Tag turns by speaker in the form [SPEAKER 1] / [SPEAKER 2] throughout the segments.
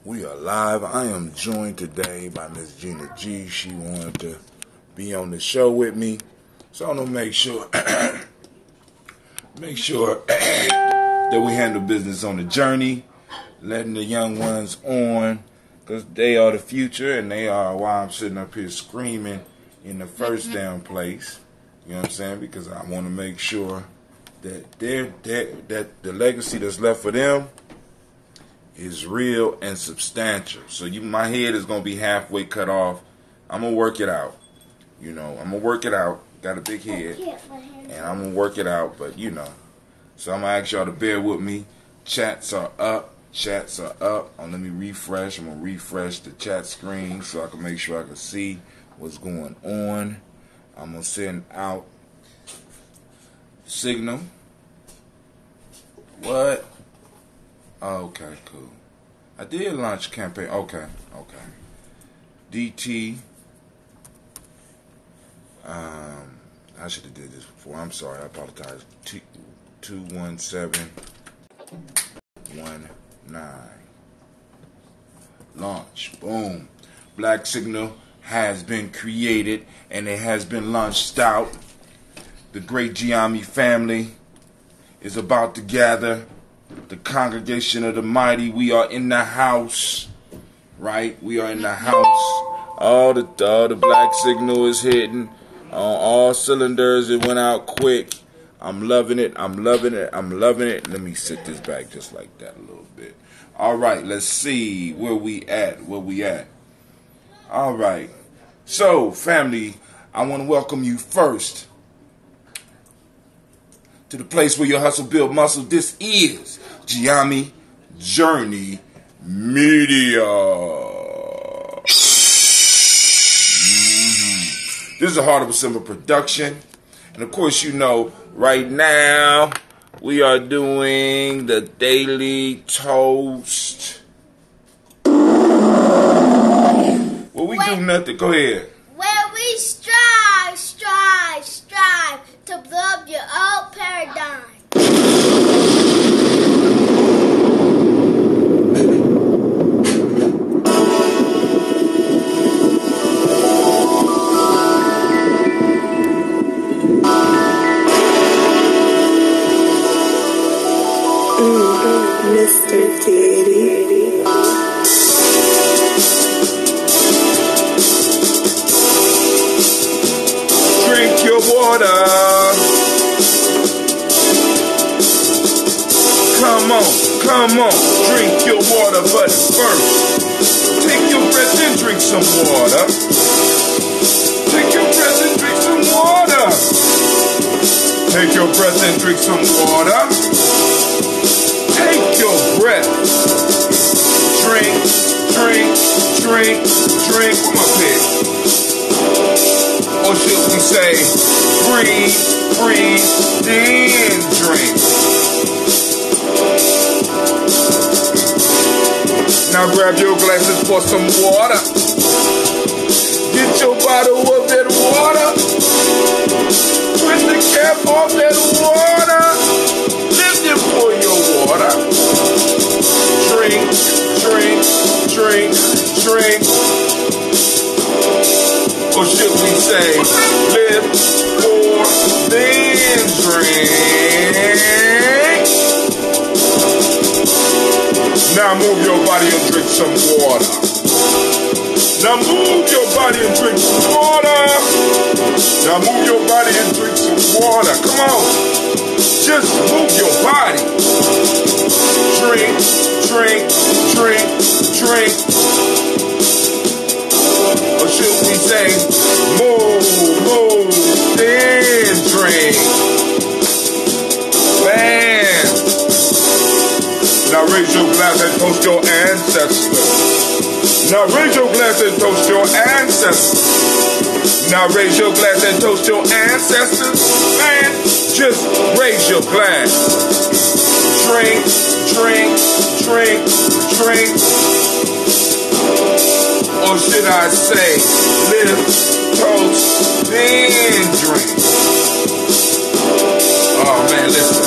[SPEAKER 1] We are live. I am joined today by Miss Gina G. She wanted to be on the show with me, so I'm gonna make sure that we handle business on the journey, letting the young ones on, because they are the future and they are why I'm sitting up here screaming in the first damn place. You know what I'm saying? Because I want to make sure that that the legacy that's left for them is real and substantial. So my head is gonna be halfway cut off. I'm gonna work it out. I'm gonna work it out. Got a big head, and I'm gonna work it out. But so I'm gonna ask y'all to bear with me. Chats are up. Let me refresh. I'm gonna refresh the chat screen so I can make sure I can see what's going on. I'm gonna send out signal. What? Okay, cool. I did launch campaign. Okay. DT. I should have did this before. I'm sorry. I apologize. 21719. Launch. Boom. Black signal has been created and it has been launched out. The great Gye-Nyame family is about to gather. The congregation of the mighty, we are in the house, right? We are in the house. All the black signal is hitting on all cylinders. It went out quick. I'm loving it. Let me sit this back just like that a little bit. All right, let's see where we at. All right. So, family, I want to welcome you first to the place where your hustle build muscle. This is Gye-Nyame Journey Media. This is a Heart of a Simple production. And of course, right now, we are doing the Daily Toast. Well, we do nothing. Go ahead.
[SPEAKER 2] Where we strive to blow up your old paradigm.
[SPEAKER 3] Mr. Diddy.
[SPEAKER 1] Drink your water. Come on, drink your water, but first, take your breath and drink some water. Take your breath and drink some water. Take your breath and drink some water. Take your breath. Drink. Where my pig? Or should we say, breathe, then drink. Now grab your glasses for some water. Get your bottle of that water. Twist the cap off that water. Lift it for your water. Drink. Or should we say, live for then drink. Now move your body and drink some water. Now move your body and drink some water. Now move your body and drink some water. Come on. Just move your body. Drink. Or should we say, move, then drink. Man. Now raise your glass and toast your ancestors. Now raise your glass and toast your ancestors. Now raise your glass and toast your ancestors. Man, just raise your glass. Drink. Or should I say, live, toast, then drink. Oh man, listen.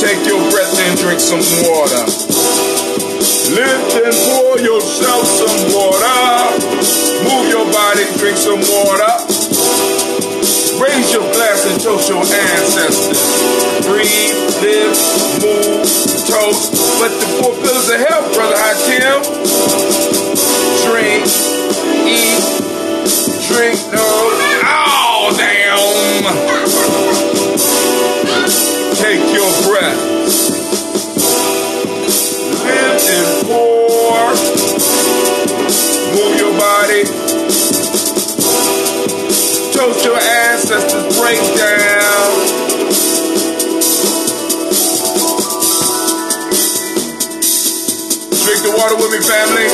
[SPEAKER 1] Take your breath and drink some water. Lift and pour yourself some water. Move your body, drink some water. Raise your glass and toast your ancestors. Breathe, live, move, toast. But the 4 pillars of health, Brother Hatim. Drink, eat, drink, no. Oh, damn. Take your breath. Lift and pour. Move your body. Toast your ancestors, break down. Drink the water with me, family.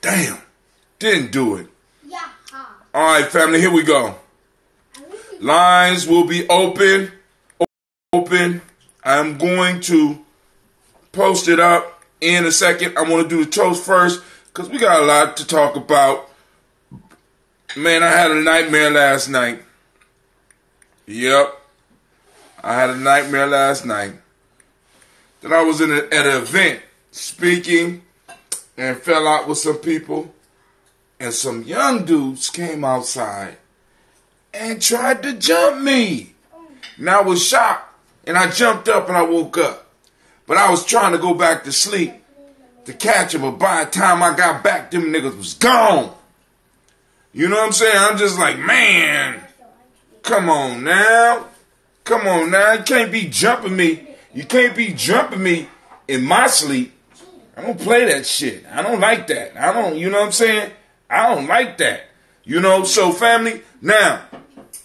[SPEAKER 1] Damn, didn't do it. All right, family, here we go. Lines will be open. I'm going to post it up in a second. I want to do the toast first because we got a lot to talk about. Man, I had a nightmare last night. Yep. I had a nightmare last night. That I was at an event speaking and fell out with some people. And some young dudes came outside and tried to jump me. And I was shocked. And I jumped up and I woke up. But I was trying to go back to sleep to catch them. But by the time I got back, them niggas was gone. You know what I'm saying? I'm just like, man, come on now. Come on now. You can't be jumping me. You can't be jumping me in my sleep. I don't play that shit. I don't like that. I don't, you know what I'm saying? I don't like that. You know, so family, now,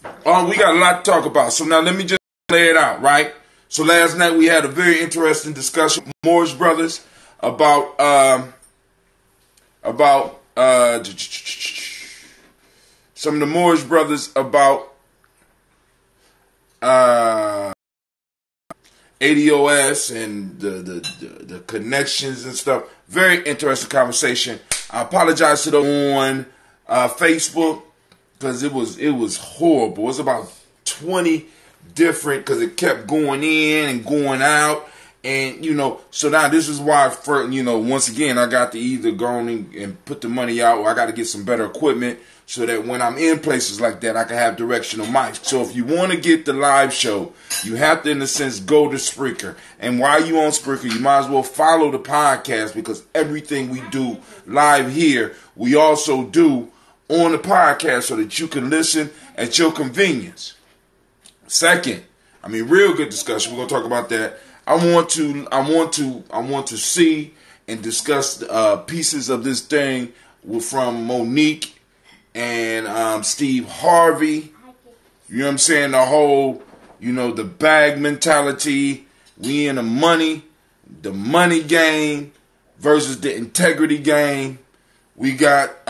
[SPEAKER 1] we got a lot to talk about. So now let me just lay it out, right? So last night we had a very interesting discussion with Mosh brothers about some of the Mosh brothers about ADOS and the connections and stuff. Very interesting conversation. I apologize to them on Facebook because it was horrible. It was about 20 different because it kept going in and going out. And, you know, so now this is why, once again, I got to either go on and put the money out or I got to get some better equipment so that when I'm in places like that, I can have directional mics. So if you want to get the live show, you have to, in a sense, go to Spreaker. And while you on Spreaker, you might as well follow the podcast because everything we do live here, we also do on the podcast so that you can listen at your convenience. Second, real good discussion. We're gonna talk about that. I want to see and discuss pieces of this thing from Monique and Steve Harvey. You know what I'm saying? The whole, the bag mentality. We in the money game versus the integrity game. We got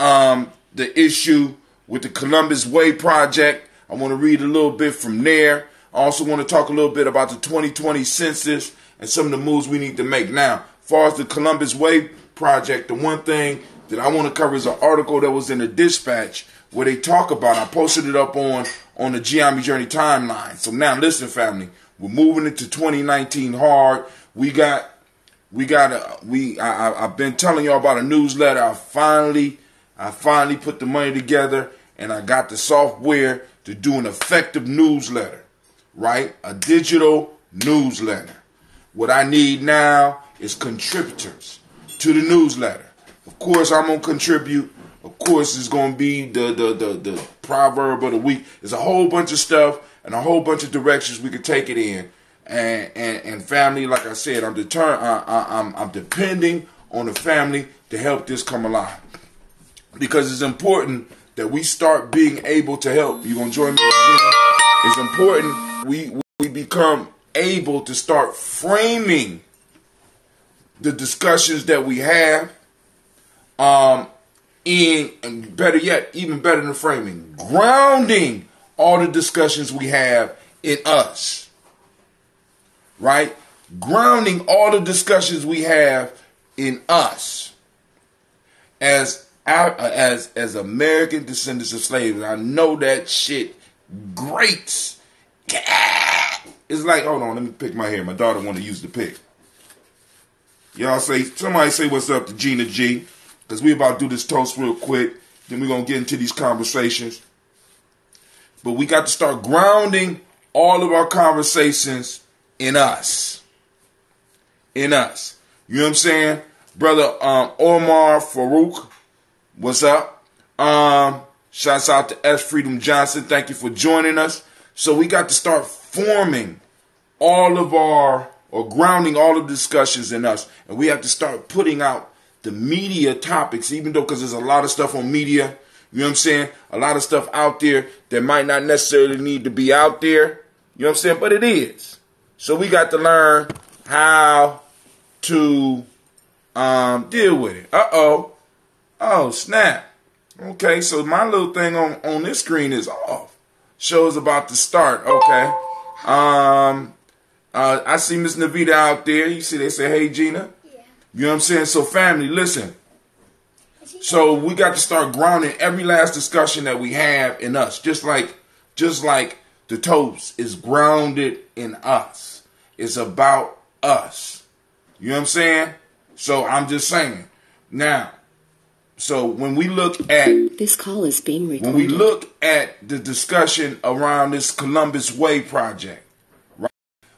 [SPEAKER 1] the issue with the Columbus Way Project. I want to read a little bit from there. I also want to talk a little bit about the 2020 census and some of the moves we need to make. Now, as far as the Columbus Way Project, the one thing that I want to cover is an article that was in the Dispatch where they talk about, I posted it up on the Gye-Nyame Journey timeline. So now listen, family, we're moving into 2019 hard. I've been telling y'all about a newsletter. I finally put the money together and I got the software to do an effective newsletter, right? A digital newsletter. What I need now is contributors to the newsletter. Of course, I'm going to contribute. Of course, it's going to be the proverb of the week. There's a whole bunch of stuff and a whole bunch of directions we could take it in. And family, like I said, I'm depending on the family to help this come alive. Because it's important that we start being able to help. You gonna join me, Gina? It's important we become able to start framing the discussions that we have, and better yet, even better than framing, grounding all the discussions we have in us. Right? Grounding all the discussions we have in us as American descendants of slaves. I know that shit grates. It's like, hold on, let me pick my hair. My daughter want to use the pick. Somebody say what's up to Gina G, because we about to do this toast real quick. Then we're going to get into these conversations. But we got to start grounding all of our conversations in us. In us. You know what I'm saying? Brother Omar Farouk, what's up? Shouts out to S. Freedom Johnson. Thank you for joining us. So we got to start forming all of or grounding all of the discussions in us. And we have to start putting out the media topics, even though, because there's a lot of stuff on media. You know what I'm saying? A lot of stuff out there that might not necessarily need to be out there. You know what I'm saying? But it is. So we got to learn how to deal with it. Uh-oh. Oh, snap. Okay, so my little thing on this screen is off. Show's about to start. Okay. I see Miss Navita out there. You see they say, hey, Gina. Yeah. You know what I'm saying? So family, listen. So we got to start grounding every last discussion that we have in us. Just like the toast is grounded in us. It's about us. You know what I'm saying? So I'm just saying. Now, so when we look at
[SPEAKER 3] this call is being recorded.
[SPEAKER 1] When we look at the discussion around this Columbus Way project, right?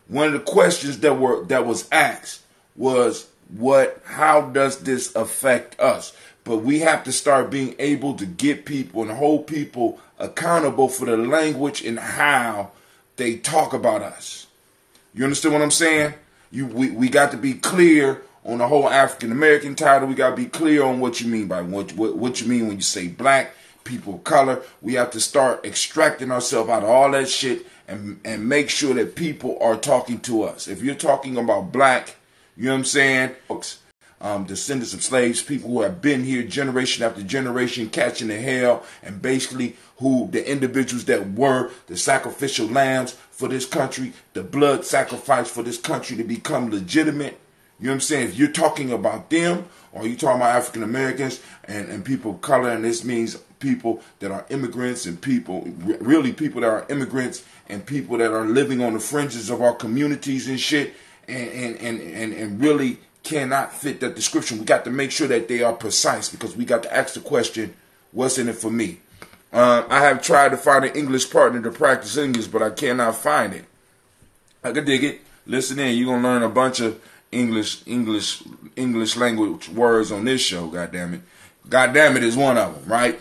[SPEAKER 1] One of the questions that was asked was how does this affect us? But we have to start being able to get people and hold people accountable for the language and how they talk about us. You understand what I'm saying? We got to be clear on the whole African American title. We got to be clear on what you mean by what you mean when you say black, people of color. We have to start extracting ourselves out of all that shit and make sure that people are talking to us. If you're talking about black, you know what I'm saying? Descendants of slaves, people who have been here generation after generation, catching the hell, and basically who the individuals that were the sacrificial lambs for this country, the blood sacrifice for this country to become legitimate. You know what I'm saying? If you're talking about them, or you're talking about African Americans and people of color, and this means people that are immigrants and people that are immigrants and people that are living on the fringes of our communities and shit, and really cannot fit that description. We got to make sure that they are precise, because we got to ask the question, what's in it for me? I have tried to find an English partner to practice English, but I cannot find it. I can dig it. Listen in. You're going to learn a bunch of English language words on this show, goddammit. Goddammit is one of them, right?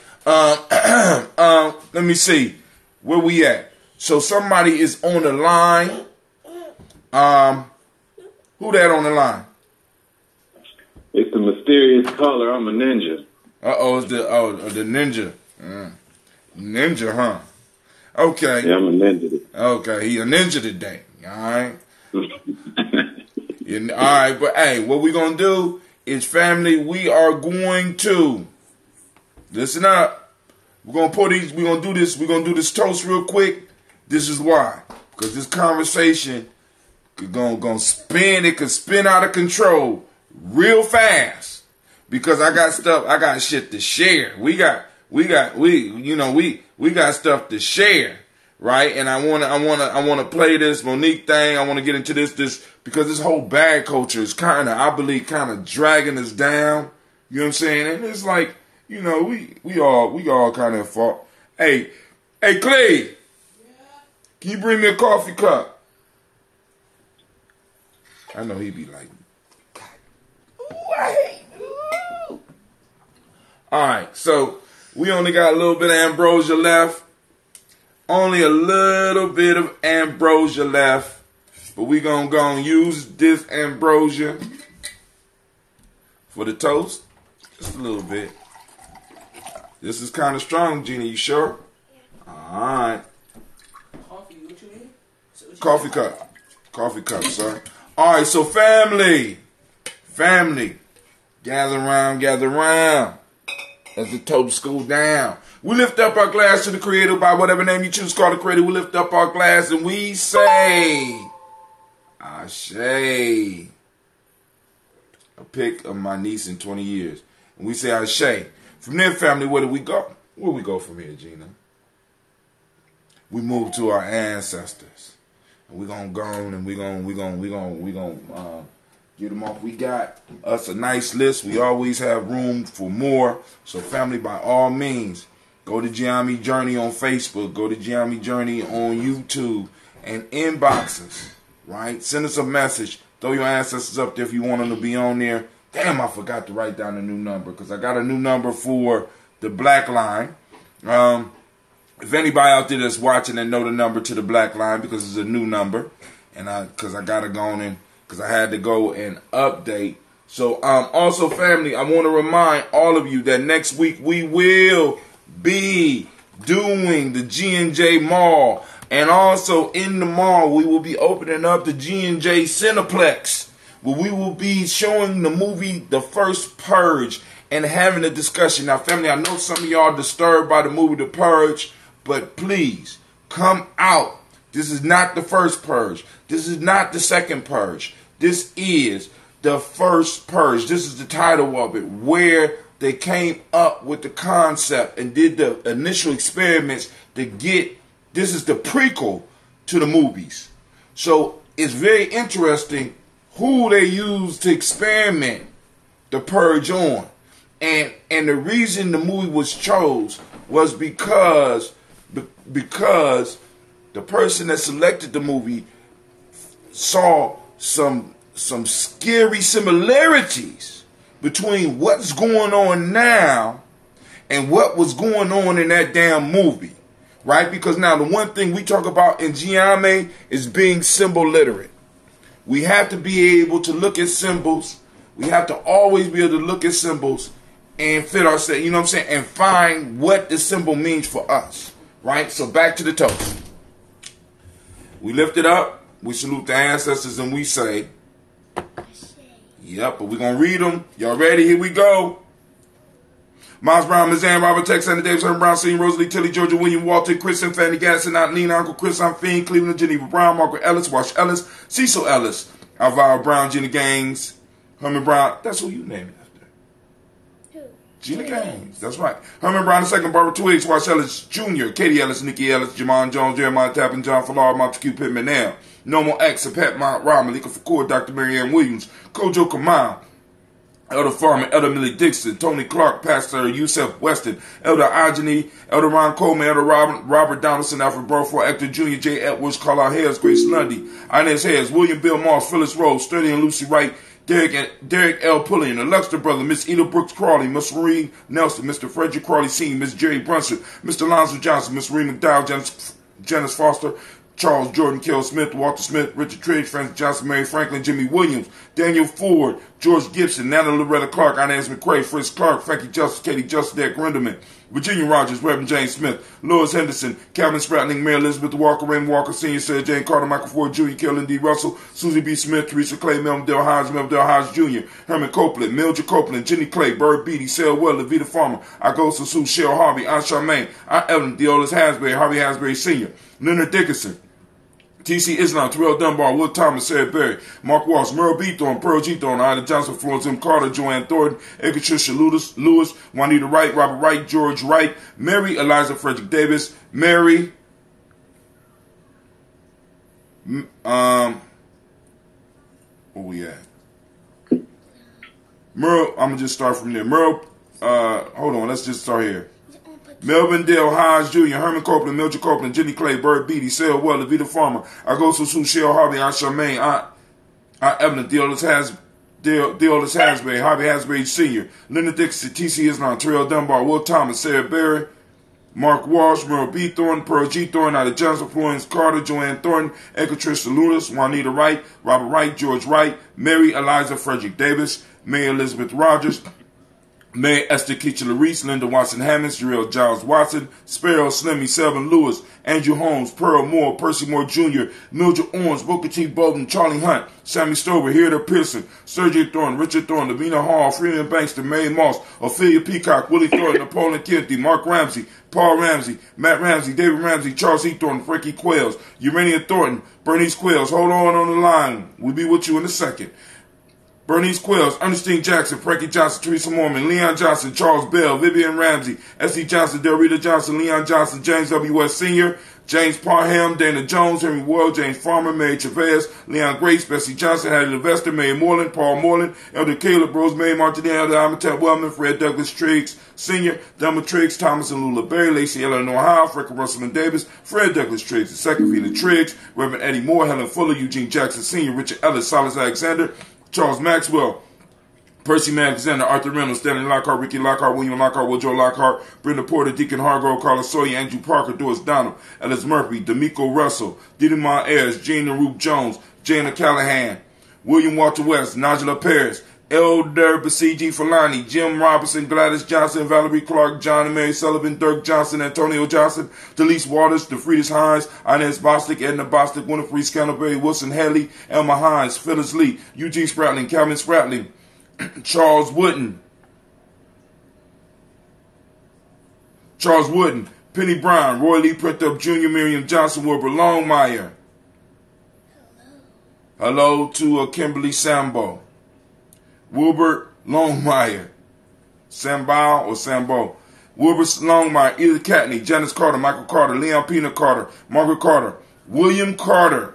[SPEAKER 1] Let me see. Where we at? So somebody is on the line. Who that on the line?
[SPEAKER 4] It's the mysterious caller. I'm a ninja.
[SPEAKER 1] It's the ninja. Ninja, huh? Okay.
[SPEAKER 4] Yeah, I'm a ninja.
[SPEAKER 1] Okay, he a ninja today. All right. All right, but hey, what we gonna do is, family, we are going to listen up. We're gonna do this toast real quick. This is why, because this conversation gonna spin. It could spin out of control real fast, because I got shit to share. We got stuff to share, right? And I wanna play this Monique thing. I wanna get into this because this whole bag culture is I believe dragging us down. You know what I'm saying? And it's like, we all kind of at fault. Hey, Hey, Clay. Can you bring me a coffee cup? I know he'd be like, ooh, I hate you. All right, so we only got a little bit of ambrosia left. Only a little bit of ambrosia left. But we gonna go and use this ambrosia for the toast. Just a little bit. This is kind of strong, Gina. You sure? Yeah. All right.
[SPEAKER 5] Coffee, what you need?
[SPEAKER 1] Coffee cup. Coffee cup, sir. All right, so family. Gather around. As the toast goes down. We lift up our glass to the Creator by whatever name you choose to call the Creator. We lift up our glass and we say, Ashe. A pic of my niece in 20 years. And we say Ashe. From there, family, where do we go? Where we go from here, Gina? We move to our ancestors. And we're going to go on and we're going to get them off. We got us a nice list. We always have room for more. So, family, by all means, go to Gye-Nyame Journey on Facebook. Go to Gye-Nyame Journey on YouTube. And inbox us, right? Send us a message. Throw your ancestors up there if you want them to be on there. Damn, I forgot to write down a new number because I got a new number for the Black Line. If anybody out there that's watching and know the number to the Black Line because it's a new number, and because I got to go on and because I had to go and update. So also, family, I want to remind all of you that next week we will be doing the G&J Mall, and also in the mall we will be opening up the G&J Cineplex, where we will be showing the movie The First Purge and having a discussion. Now, family, I know some of y'all disturbed by the movie The Purge, but please, come out. This is not the first purge. This is not the second purge. This is The First Purge. This is the title of it, where they came up with the concept and did the initial experiments to get, this is the prequel to the movies. So it's very interesting who they used to experiment the purge on. And the reason the movie was chose was because the person that selected the movie saw some scary similarities between what's going on now and what was going on in that damn movie. Right? Because now the one thing we talk about in Gye-Nyame is being symbol literate. We have to be able to look at symbols. We have to always be able to look at symbols and fit ourselves, you know what I'm saying, and find what the symbol means for us. Right? So back to the toast. We lift it up, we salute the ancestors, and we say, yep, but we're going to read them. Y'all ready? Here we go. Miles Brown, Ms. Ann, Robert, Tex, Sandy Davis, Herman Brown, Senior, Rosalie, Tilly, Georgia, William, Walter, Kristen, Fanny Gasson, Aunt Nina, Uncle Chris, Aunt Fiend, Cleveland, Geneva Brown, Margaret Ellis, Wash Ellis, Cecil Ellis, Alvaro Brown, Gina Gaines, Herman Brown. That's who you named after.
[SPEAKER 2] Who?
[SPEAKER 1] Gina Gaines. That's right. Herman Brown II, Barbara Twiggs, Wash Ellis Jr., Katie Ellis, Nikki Ellis, Jamon Jones, Jeremiah Tappan, John Fallard, Montague Pittman Now, Normal X, Pat Mount Rob, Malika Fakour, Dr. Mary Ann Williams, Kojo Kamal, Elder Farmer, Elder Millie Dixon, Tony Clark, Pastor Yusef Weston, Elder Agony, Elder Ron Coleman, Elder Robert Donaldson, Alfred Burford, Hector Jr., J. Edwards, Carlisle Hayes, Grace Lundy, Inez Hayes, William Bill Moss, Phyllis Rose, Sturdy and Lucy Wright, Derek L. Pullian, the Luxter brother, Miss Eda Brooks Crawley, Miss Marie Nelson, Mr. Frederick Crawley Sr., Miss Jerry Brunson, Mr. Lonzo Johnson, Miss Marie McDowell, Janice Foster, Charles Jordan, Kell Smith, Walter Smith, Richard Triggs, Francis Johnson, Mary Franklin, Jimmy Williams, Daniel Ford, George Gibson, Nana Loretta Clark, Inez McCrae, Fritz Clark, Frankie Justice, Katie Justice, Derek Grinderman, Virginia Rogers, Reverend James Smith, Lois Henderson, Calvin Spratling, Mary Elizabeth Walker, Raymond Walker Sr., Sarah Jane Carter, Michael Ford Jr., Kellen D. Russell, Susie B. Smith, Teresa Clay, Melvin Del Hodge Jr., Herman Copeland, Mildred Copeland, Jenny Clay, Bird Beatty, Sarah Weller, Vita Farmer, Agosa Sue, Cheryl Harvey, Aunt Charmaine, Aunt Evelyn, Deolis Hasbury, Harvey Hasbury Sr., Leonard Dickinson, T.C. Islam, Terrell Dunbar, Will Thomas, Sarah Berry, Mark Walsh, Merle B. Thorne, Pearl G. Thorne, Ida Johnson, Florence M. Carter, Joanne Thornton, Edgar Trisha Lewis, Juanita Wright, Robert Wright, George Wright, Mary Eliza Frederick Davis, Mary, where we at? Merle, I'm going to just start from there. Merle, hold on, let's just start here. Melvin Dale Hines Jr., Herman Copeland, Mildred Copeland, Jenny Clay, Bird Beatty, Sarah Weller, Vita Farmer, Agosto Sue, Shell Harvey, Aunt Charmaine, Aunt Evelyn, Deolis Hasbury, Harvey Hasbury Sr., Linda Dixon, T.C. Islam, Terrell Dunbar, Will Thomas, Sarah Berry, Mark Walsh, Merle B. Thornton, Pearl G. Thornton, Ida Johnson, Florence Carter, Joanne Thornton, Edgar Trish Salutis, Juanita Wright, Robert Wright, George Wright, Mary Eliza Frederick Davis, May Elizabeth Rogers, May Esther Keachler Reese, Linda Watson Hammonds, Jarrell Giles Watson, Sparrow Slimmy, Selvin Lewis, Andrew Holmes, Pearl Moore, Percy Moore Jr., Mildred Owens, Booker T. Bolden, Charlie Hunt, Sammy Stover, Hilda Pearson, Sergey Thorne, Richard Thorne, Lavina Hall, Freeman Bankston, Mary Moss, Ophelia Peacock, Willie Thornton, Napoleon Kennedy, Mark Ramsey, Paul Ramsey, Matt Ramsey, David Ramsey, Charles E. Thornton, Frankie Quails, Urania Thornton, Bernice Quails. Hold on the line. We'll be with you in a second. Bernice Quails, Ernestine Jackson, Frankie Johnson, Teresa Mormon, Leon Johnson, Charles Bell, Vivian Ramsey, S.C. Johnson, Delrita Johnson, Leon Johnson, James W. West Sr., James Parham, Dana Jones, Henry Ward, James Farmer, Mary Chavez, Leon Grace, Bessie Johnson, Hattie Levester, Mary Moreland, Paul Moreland, Elder Caleb, Rosemary Martinez, Elder Amitab Wellman, Fred Douglas Triggs Sr., Delma Triggs, Thomas and Lula Berry, Lacey Eleanor Howe, Frecka Russell and Davis, Fred Douglas Triggs, the second Vina Triggs, Reverend Eddie Moore, Helen Fuller, Eugene Jackson Sr., Richard Ellis, Silas Alexander, Charles Maxwell, Percy Alexander, Arthur Reynolds, Stanley Lockhart, Ricky Lockhart, William Lockhart, Will Joe Lockhart, Brenda Porter, Deacon Hargrove, Carlos Sawyer, Andrew Parker, Doris Donald, Ellis Murphy, D'Amico Russell, Didymar Ayers, Gina Ruth Jones, Jana Callahan, William Walter West, Nigella Paris, Elder Basiji Falani, Jim Robinson, Gladys Johnson, Valerie Clark, John and Mary Sullivan, Dirk Johnson, Antonio Johnson, Delise Waters, DeFriedis Hines, Inez Bostic, Edna Bostic, Winifred Scantleberry, Wilson Haley, Elma Hines, Phyllis Lee, Eugene Spratling, Calvin Spratling, Charles Wooden, Penny Brown, Roy Lee Printup Jr., Miriam Johnson, Wilbur Longmire. Hello to Kimberly Sambo. Wilbur Longmire. Sambao or Sambo. Wilbur Longmire, Edie Catney, Janice Carter, Michael Carter, Leon Pena Carter, Margaret Carter, William Carter,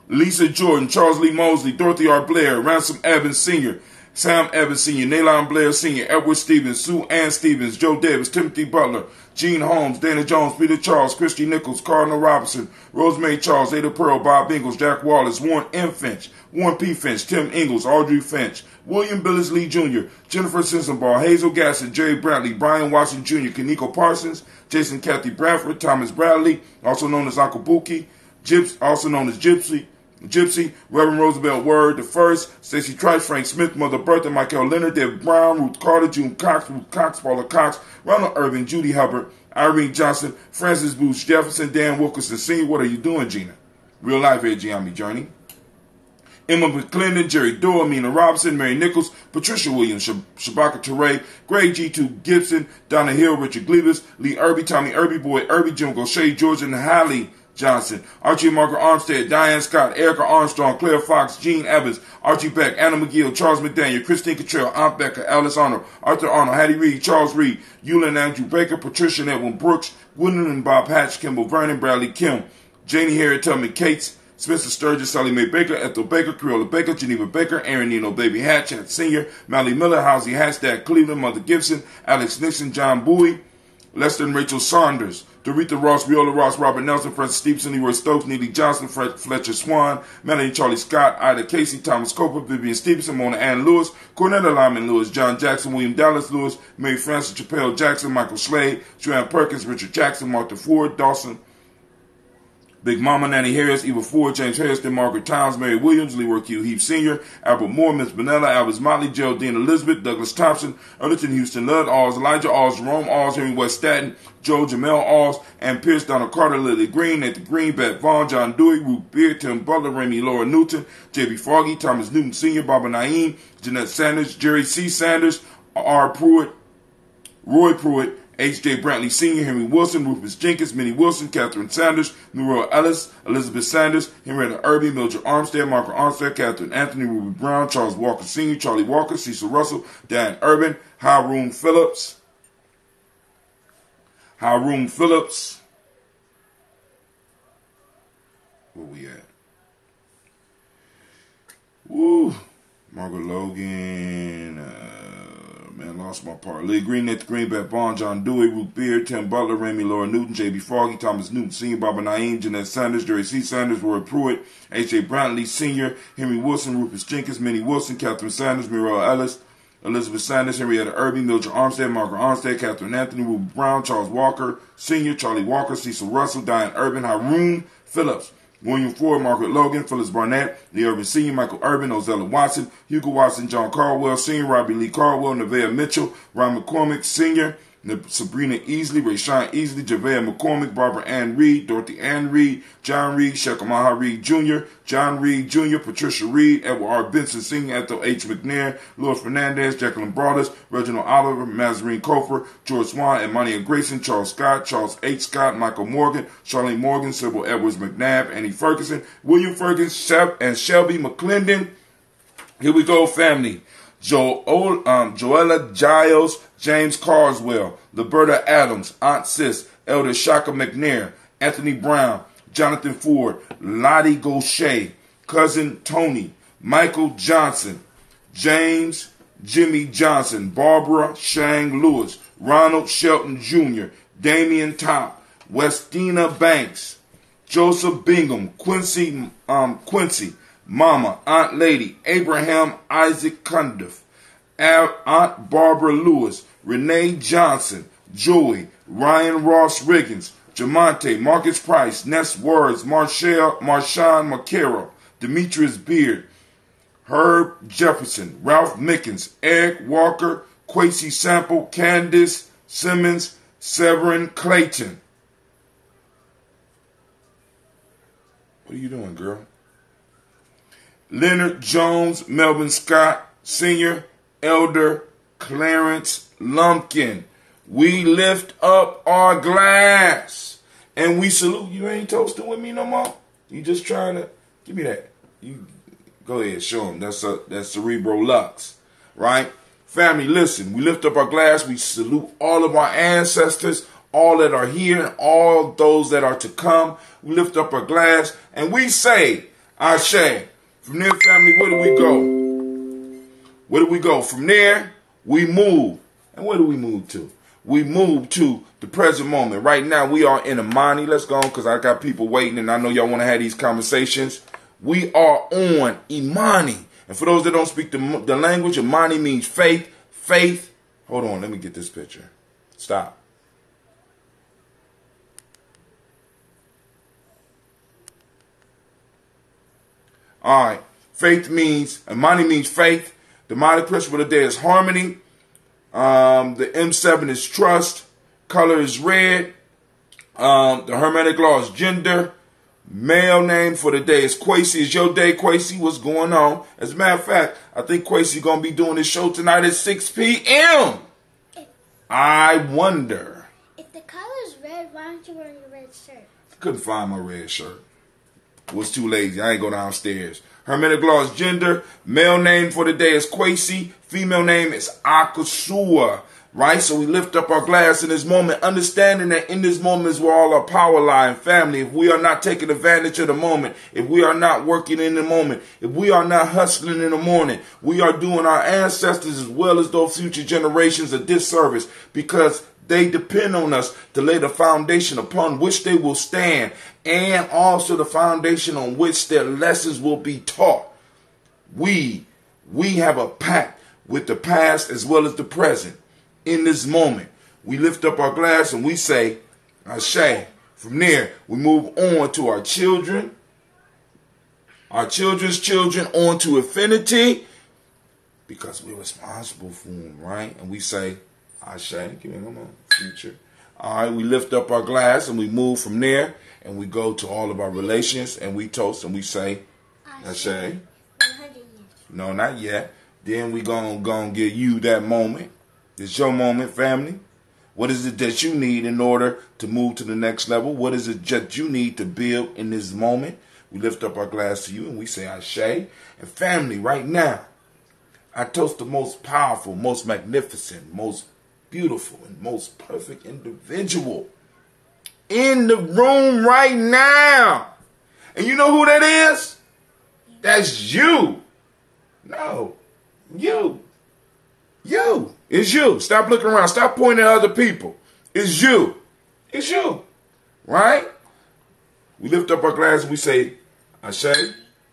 [SPEAKER 1] Lisa Jordan, Charles Lee Mosley, Dorothy R. Blair, Ransom Evans Sr., Sam Evans Sr., Naylon Blair Sr., Edward Stevens, Sue Ann Stevens, Joe Davis, Timothy Butler, Gene Holmes, Dana Jones, Peter Charles, Christy Nichols, Cardinal Robinson, Rosemary Charles, Ada Pearl, Bob Ingles, Jack Wallace, Warren M. Finch, Warren P. Finch, Tim Ingles, Audrey Finch, William Billis Lee Jr., Jennifer Sensenbaugh, Hazel Gasson, Jerry Bradley, Brian Watson Jr., Kaneko Parsons, Jason Kathy Bradford, Thomas Bradley, also known as Uncle Buki, also known as Gypsy, Reverend Roosevelt Word the First, Stacey Trice, Frank Smith, Mother Bertha, Michael Leonard, David Brown, Ruth Carter, June Cox, Ruth Cox, Paula Cox, Ronald Irvin, Judy Hubbard, Irene Johnson, Francis Booth Jefferson, Dan Wilkerson Sr. What are you doing, Gina? Real life here, Gye-Nyame Journey. Emma McClendon, Jerry Doyle, Mina Robinson, Mary Nichols, Patricia Williams, Shabaka Teray, Greg G2 Gibson, Donna Hill, Richard Glebus, Lee Irby, Tommy Irby, Boy Irby, Jim Gaucher, George and Hallie Johnson, Archie and Margaret Armstead, Diane Scott, Erica Armstrong, Claire Fox, Gene Evans, Archie Beck, Anna McGill, Charles McDaniel, Christine Cottrell, Aunt Becca, Alice Arnold, Arthur Arnold, Hattie Reed, Charles Reed, Eula and Andrew Baker, Patricia and Edwin Brooks, Gwendolyn and Bob Hatch, Kimball Vernon, Bradley Kim, Janie Harriet Tubman Cates, Spencer Sturgis, Sally Mae Baker, Ethel Baker, Creola Baker, Geneva Baker, Aaron Nino Baby Hatch, Sr., Mally Miller, Housie Hatchstack, Cleveland, Mother Gibson, Alex Nixon, John Bowie, Lester and Rachel Saunders, Dorita Ross, Viola Ross, Robert Nelson, Francis Stevenson, Leroy Stokes, Neely Johnson, Fletcher Swan, Melanie Charlie Scott, Ida Casey, Thomas Coper, Vivian Stevenson, Mona Ann Lewis, Cornetta Lyman Lewis, John Jackson, William Dallas Lewis, Mary Francis Chappelle Jackson, Michael Slade, Joanne Perkins, Richard Jackson, Martha Ford, Dawson, Big Mama, Nanny Harris, Eva Ford, James Harrison, Margaret Towns, Mary Williams, Leroy Q. Heath Sr., Albert Moore, Miss Benella, Albert Motley, Geraldine Elizabeth, Douglas Thompson, Erlington Houston Ludd, Alls, Elijah Alls, Jerome Alls, Henry West Staten, Joe Jamel Alls, and Pierce, Donald Carter, Lily Green, Nathan Green, Beth Vaughn, John Dewey, Ruth Beard, Tim Butler, Remy Laura Newton, J.B. Froggy, Thomas Newton Sr., Baba Naeem, Jeanette Sanders, Jerry C. Sanders, R. Pruitt, Roy Pruitt, H.J. Brantley Sr., Henry Wilson, Rufus Jenkins, Minnie Wilson, Catherine Sanders, Muriel Ellis, Elizabeth Sanders, Henrietta Irby, Mildred Armstead, Margaret Armstead, Catherine Anthony, Ruby Brown, Charles Walker Sr., Charlie Walker, Cecil Russell, Dan Urban, Haroon Phillips, where we at? Woo! Margaret Logan, lost my part. Lee Green at the Greenback Bond, John Dewey, Ruth Beard, Tim Butler, Remy Laura Newton, J.B. Foggy, Thomas Newton Sr., Barbara Naeem, Jeanette Sanders, Jerry C. Sanders, Roy Pruitt, H.A. Brantley Sr., Henry Wilson, Rufus Jenkins, Minnie Wilson, Catherine Sanders, Muriel Ellis, Elizabeth Sanders, Henrietta Irby, Mildred Armstead, Margaret Armstead, Catherine Anthony, Ruby Brown, Charles Walker Sr., Charlie Walker, Cecil Russell, Diane Urban, Haroon Phillips, William Ford, Margaret Logan, Phyllis Barnett, Lee Urban Sr., Michael Urban, Ozella Watson, Hugo Watson, John Caldwell Sr., Robbie Lee Caldwell, Nevaeh Mitchell, Ron McCormick Sr., Sabrina Easley, Rayshawn Easley, Javea McCormick, Barbara Ann Reed, Dorothy Ann Reed, John Reed, Shekamaha Reed Jr., John Reed Jr., Patricia Reed, Edward R. Benson Sr., Ethel H. McNair, Louis Fernandez, Jacqueline Broadus, Reginald Oliver, Mazarine Kofer, George Swan, Imani Grayson, Charles Scott, Charles H. Scott, Michael Morgan, Charlene Morgan, Sybil Edwards McNabb, Annie Ferguson, William Ferguson, and Shelby McClendon. Here we go, family. Joella Giles, James Carswell, Liberta Adams, Aunt Sis, Elder Shaka McNair, Anthony Brown, Jonathan Ford, Lottie Gaucher, Cousin Tony, Michael Johnson, James Jimmy Johnson, Barbara Shang Lewis, Ronald Shelton Jr., Damian Top, Westina Banks, Joseph Bingham, Quincy, Mama, Aunt Lady, Abraham Isaac Cundiff, Aunt Barbara Lewis, Renee Johnson, Joey, Ryan Ross Riggins, Jamonte, Marcus Price, Ness Words, Marshawn McCarroll, Demetrius Beard, Herb Jefferson, Ralph Mickens, Eric Walker, Quasi Sample, Candace Simmons, Severin Clayton. What are you doing, girl? Leonard Jones, Melvin Scott Sr., Elder Clarence Lumpkin. We lift up our glass and we salute. You ain't toasting with me no more? You just trying to give me that. You go ahead, show them. That's Cerebro Lux, right? Family, listen. We lift up our glass. We salute all of our ancestors, all that are here, and all those that are to come. We lift up our glass and we say, Ashe. From there, family, where do we go? Where do we go? From there, we move. And where do we move to? We move to the present moment. Right now, we are in Imani. Let's go because I got people waiting, and I know y'all want to have these conversations. We are on Imani. And for those that don't speak the language, Imani means faith. Faith. Hold on, let me get this picture. Stop. All right. Faith means, Imani means faith. The Mani principle of the day is harmony. The M7 is trust. Color is red. The Hermetic law is gender. Male name for the day is Quasi. It's your day, Quasi. What's going on? As a matter of fact, I think Quasi going to be doing his show tonight at 6 p.m. I wonder.
[SPEAKER 2] If the color is red, why aren't you wearing a red shirt?
[SPEAKER 1] I couldn't find my red shirt. Was too lazy. I ain't go downstairs. Hermetic law is gender. Male name for the day is Quasi. Female name is Akasua. Right? So we lift up our glass in this moment, understanding that in this moment is where all our power lie. Family, if we are not taking advantage of the moment, if we are not working in the moment, if we are not hustling in the morning, we are doing our ancestors as well as those future generations a disservice because they depend on us to lay the foundation upon which they will stand and also the foundation on which their lessons will be taught. We have a pact with the past as well as the present. In this moment, we lift up our glass and we say, Ashe. From there, we move on to our children, our children's children, on to infinity, because we're responsible for them, right? And we say, Ashe, give me a future. All right, we lift up our glass and we move from there and we go to all of our relations and we toast and we say, Ashe.
[SPEAKER 2] 100 years.
[SPEAKER 1] No, not yet. Then we gonna give you that moment. It's your moment, family. What is it that you need in order to move to the next level? What is it that you need to build in this moment? We lift up our glass to you and we say Ashe. And family, right now, I toast the most powerful, most magnificent, most beautiful, and most perfect individual in the room right now. And you know who that is? That's you. No, you. You. It's you. Stop looking around. Stop pointing at other people. It's you. It's you. Right? We lift up our glass and we say, Ashe,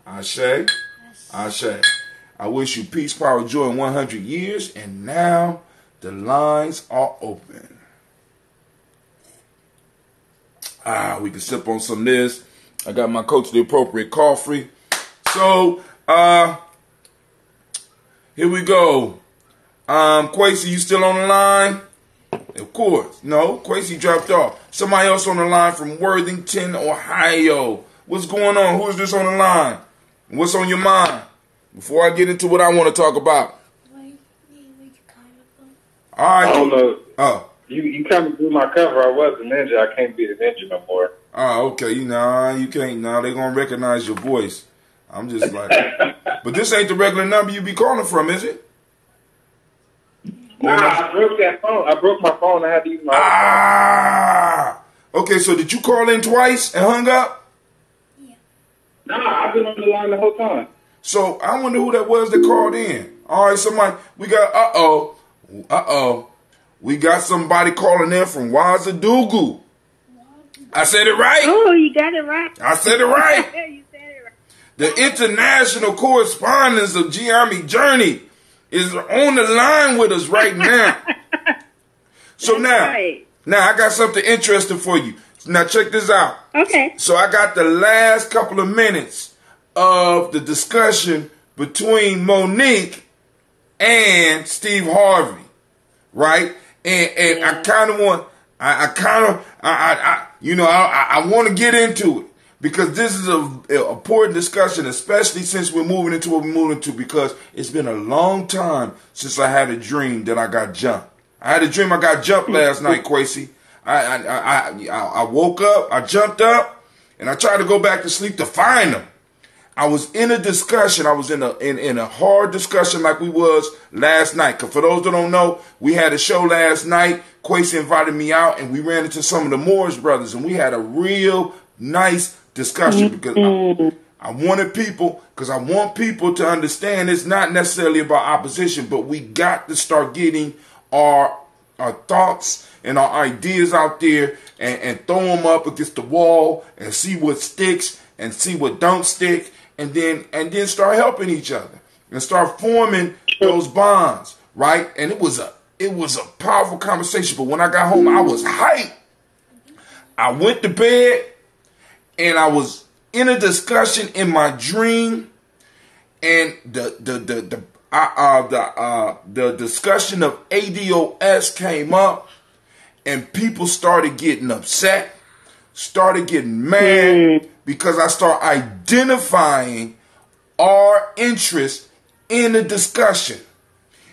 [SPEAKER 1] Ashe, Ashe. I wish you peace, power, joy in 100 years. And now the lines are open. We can sip on some of this. I got my Coach the Appropriate coffee. So, here we go. Quasi, you still on the line? Of course. No, Quasi dropped off. Somebody else on the line from Worthington, Ohio. What's going on? Who is this on the line? What's on your mind? Before I get into what I want to talk about. All right.
[SPEAKER 6] I don't know.
[SPEAKER 1] Oh.
[SPEAKER 6] You kind of do my cover. I was a ninja. I can't be the ninja no more.
[SPEAKER 1] Oh, okay. You can't. Nah, they're going to recognize your voice. I'm just like, but this ain't the regular number you be calling from, is it?
[SPEAKER 6] Nah, I broke that phone. I broke my phone. I had to use my
[SPEAKER 1] Okay, so did you call in twice and hung up?
[SPEAKER 2] Yeah.
[SPEAKER 6] Nah, I've been on the line the whole time.
[SPEAKER 1] So I wonder who that was that called in. All right, somebody, we got, we got somebody calling in from Wazadugu. I said it right.
[SPEAKER 7] Oh, you got it right.
[SPEAKER 1] I said it right.
[SPEAKER 7] You said it right.
[SPEAKER 1] The international correspondence of Gye-Nyame Journey is on the line with us right now. So now I got something interesting for you. Now check this out.
[SPEAKER 7] Okay.
[SPEAKER 1] So I got the last couple of minutes of the discussion between Monique and Steve Harvey, right? And I kind of want, I want to get into it because this is an important discussion, especially since we're moving into what we're moving into, because it's been a long time since I had a dream that I got jumped. I had a dream I got jumped last night, Quasi. I woke up, I jumped up, and I tried to go back to sleep to find them. I was in a discussion. I was in a hard discussion like we was last night. Because for those that don't know, we had a show last night. Quasi invited me out, and we ran into some of the Moores brothers, and we had a real nice discussion because I wanted people, because I want people to understand it's not necessarily about opposition, but we got to start getting our thoughts and our ideas out there and throw them up against the wall and see what sticks and see what don't stick. And then start helping each other and start forming those bonds, right? And it was a powerful conversation. But when I got home, I was hyped. I went to bed and I was in a discussion in my dream, and the discussion of ADOS came up, and people started getting upset, started getting mad. Because I start identifying our interest in the discussion.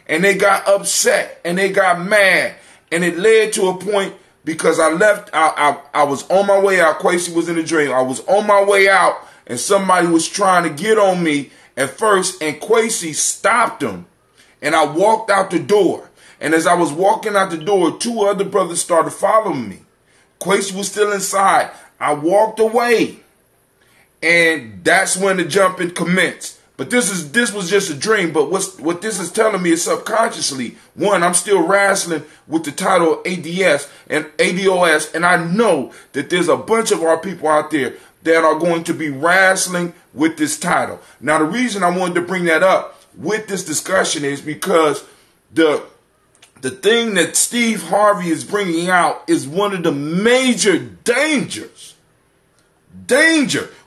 [SPEAKER 1] And they got upset and they got mad. And it led to a point because I left, I was on my way out. Quasi was in a dream. I was on my way out and somebody was trying to get on me at first, and Quasi stopped him. And I walked out the door. And as I was walking out the door, two other brothers started following me. Quasi was still inside. I walked away. And that's when the jumping commenced. But this was just a dream. But what this is telling me is subconsciously, one, I'm still wrestling with the title of ADOS, and I know that there's a bunch of our people out there that are going to be wrestling with this title. Now, the reason I wanted to bring that up with this discussion is because the thing that Steve Harvey is bringing out is one of the major dangers.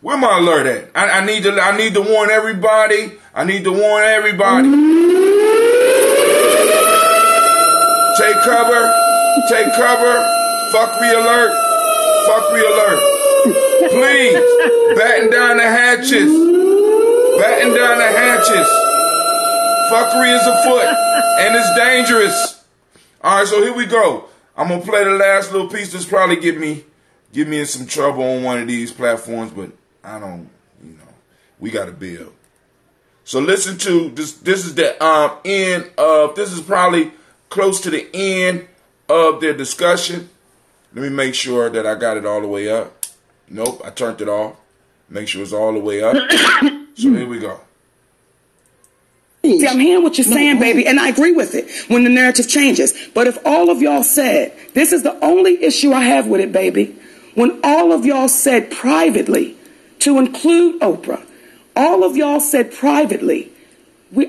[SPEAKER 1] Where my alert at? I need to warn everybody. I need to warn everybody. Take cover. Take cover. Fuckery alert. Fuckery alert. Please, batten down the hatches. Batten down the hatches. Fuckery is afoot, and it's dangerous. All right, so here we go. I'm gonna play the last little piece. This probably get me in some trouble on one of these platforms, but I don't, we got to build. So listen to this. This is the end of, this is probably close to the end of their discussion. Let me make sure that I got it all the way up. Nope, I turned it off. Make sure it's all the way up. So here we go.
[SPEAKER 8] See, I'm hearing what you're saying, baby, and I agree with it when the narrative changes. But if all of y'all said, this is the only issue I have with it, baby, when all of y'all said privately, to include Oprah, all of y'all said privately,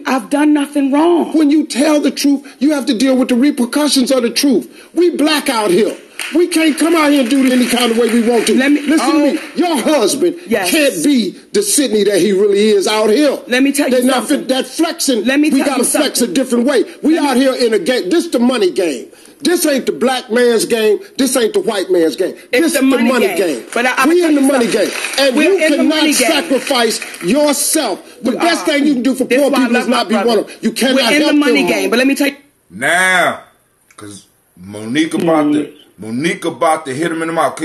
[SPEAKER 8] I've done nothing wrong.
[SPEAKER 9] When you tell the truth, you have to deal with the repercussions of the truth. We black out here. We can't come out here and do it any kind of way we want to. Listen to me. Your husband can't be the Sydney that he really is out here.
[SPEAKER 8] Let me tell you something.
[SPEAKER 9] That flexing,
[SPEAKER 8] we
[SPEAKER 9] got to flex a different way. We out here in a game. This the money game. This ain't the black man's game. This ain't the white man's game. This is the money game. But we in the money game. And you cannot sacrifice yourself. The best thing you can do for poor people is not be one of them. You cannot help them.
[SPEAKER 8] We're in the money game. But let me tell you.
[SPEAKER 1] Now, because Monique about to hit him in the mouth.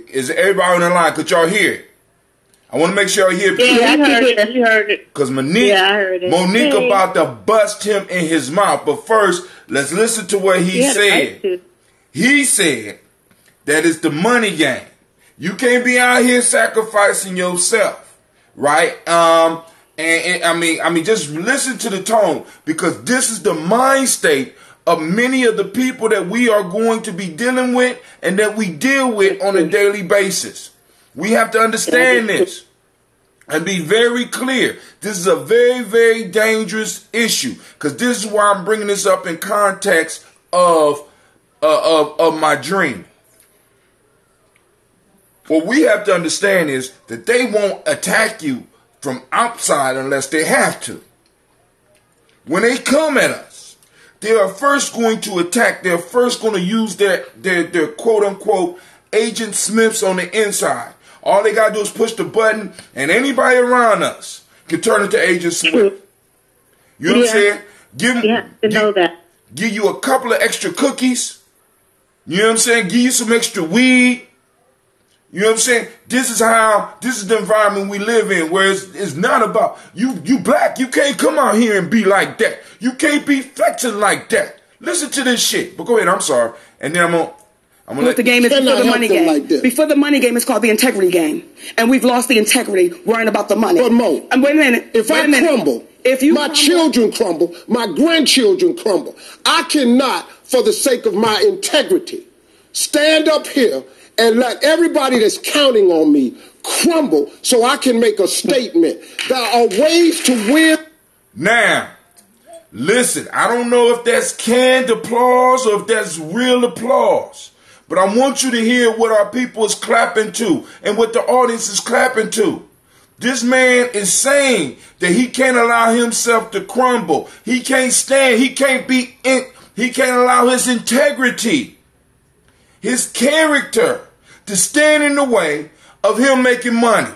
[SPEAKER 1] Is everybody on the line? Could y'all hear it? I want to make sure y'all hear it.
[SPEAKER 7] Yeah, I heard it.
[SPEAKER 1] Because Monique about to bust him in his mouth. But first, let's listen to what he said. He said that it's the money game. You can't be out here sacrificing yourself, right? And I mean, just listen to the tone, because this is the mind state of many of the people that we are going to be dealing with and that we deal with on a daily basis. We have to understand this and be very clear. This is a very, very dangerous issue, because this is why I'm bringing this up in context of my dream. What we have to understand is that they won't attack you from outside unless they have to. When they come at us, they are first going to attack. They're first going to use their quote unquote Agent Smiths on the inside. All they got to do is push the button, and anybody around us can turn into Agent Smith. You know what I'm saying? Give you a couple of extra cookies. You know what I'm saying? Give you some extra weed. You know what I'm saying? This is the environment we live in, where it's not about you black. You can't come out here and be like that. You can't be flexing like that. Listen to this shit. But go ahead, I'm sorry. And then I'm gonna let
[SPEAKER 8] the game is before the money game. Like before the money game, it's called the integrity game. And we've lost the integrity worrying about the money.
[SPEAKER 9] But Mo,
[SPEAKER 8] wait a minute.
[SPEAKER 9] If I crumble, my children crumble, my grandchildren crumble. I cannot, for the sake of my integrity, stand up here and let everybody that's counting on me crumble so I can make a statement. There are ways to win.
[SPEAKER 1] Now, listen, I don't know if that's canned applause or if that's real applause, but I want you to hear what our people is clapping to and what the audience is clapping to. This man is saying that he can't allow himself to crumble. He can't stand. He can't allow his integrity, his character, to stand in the way of him making money.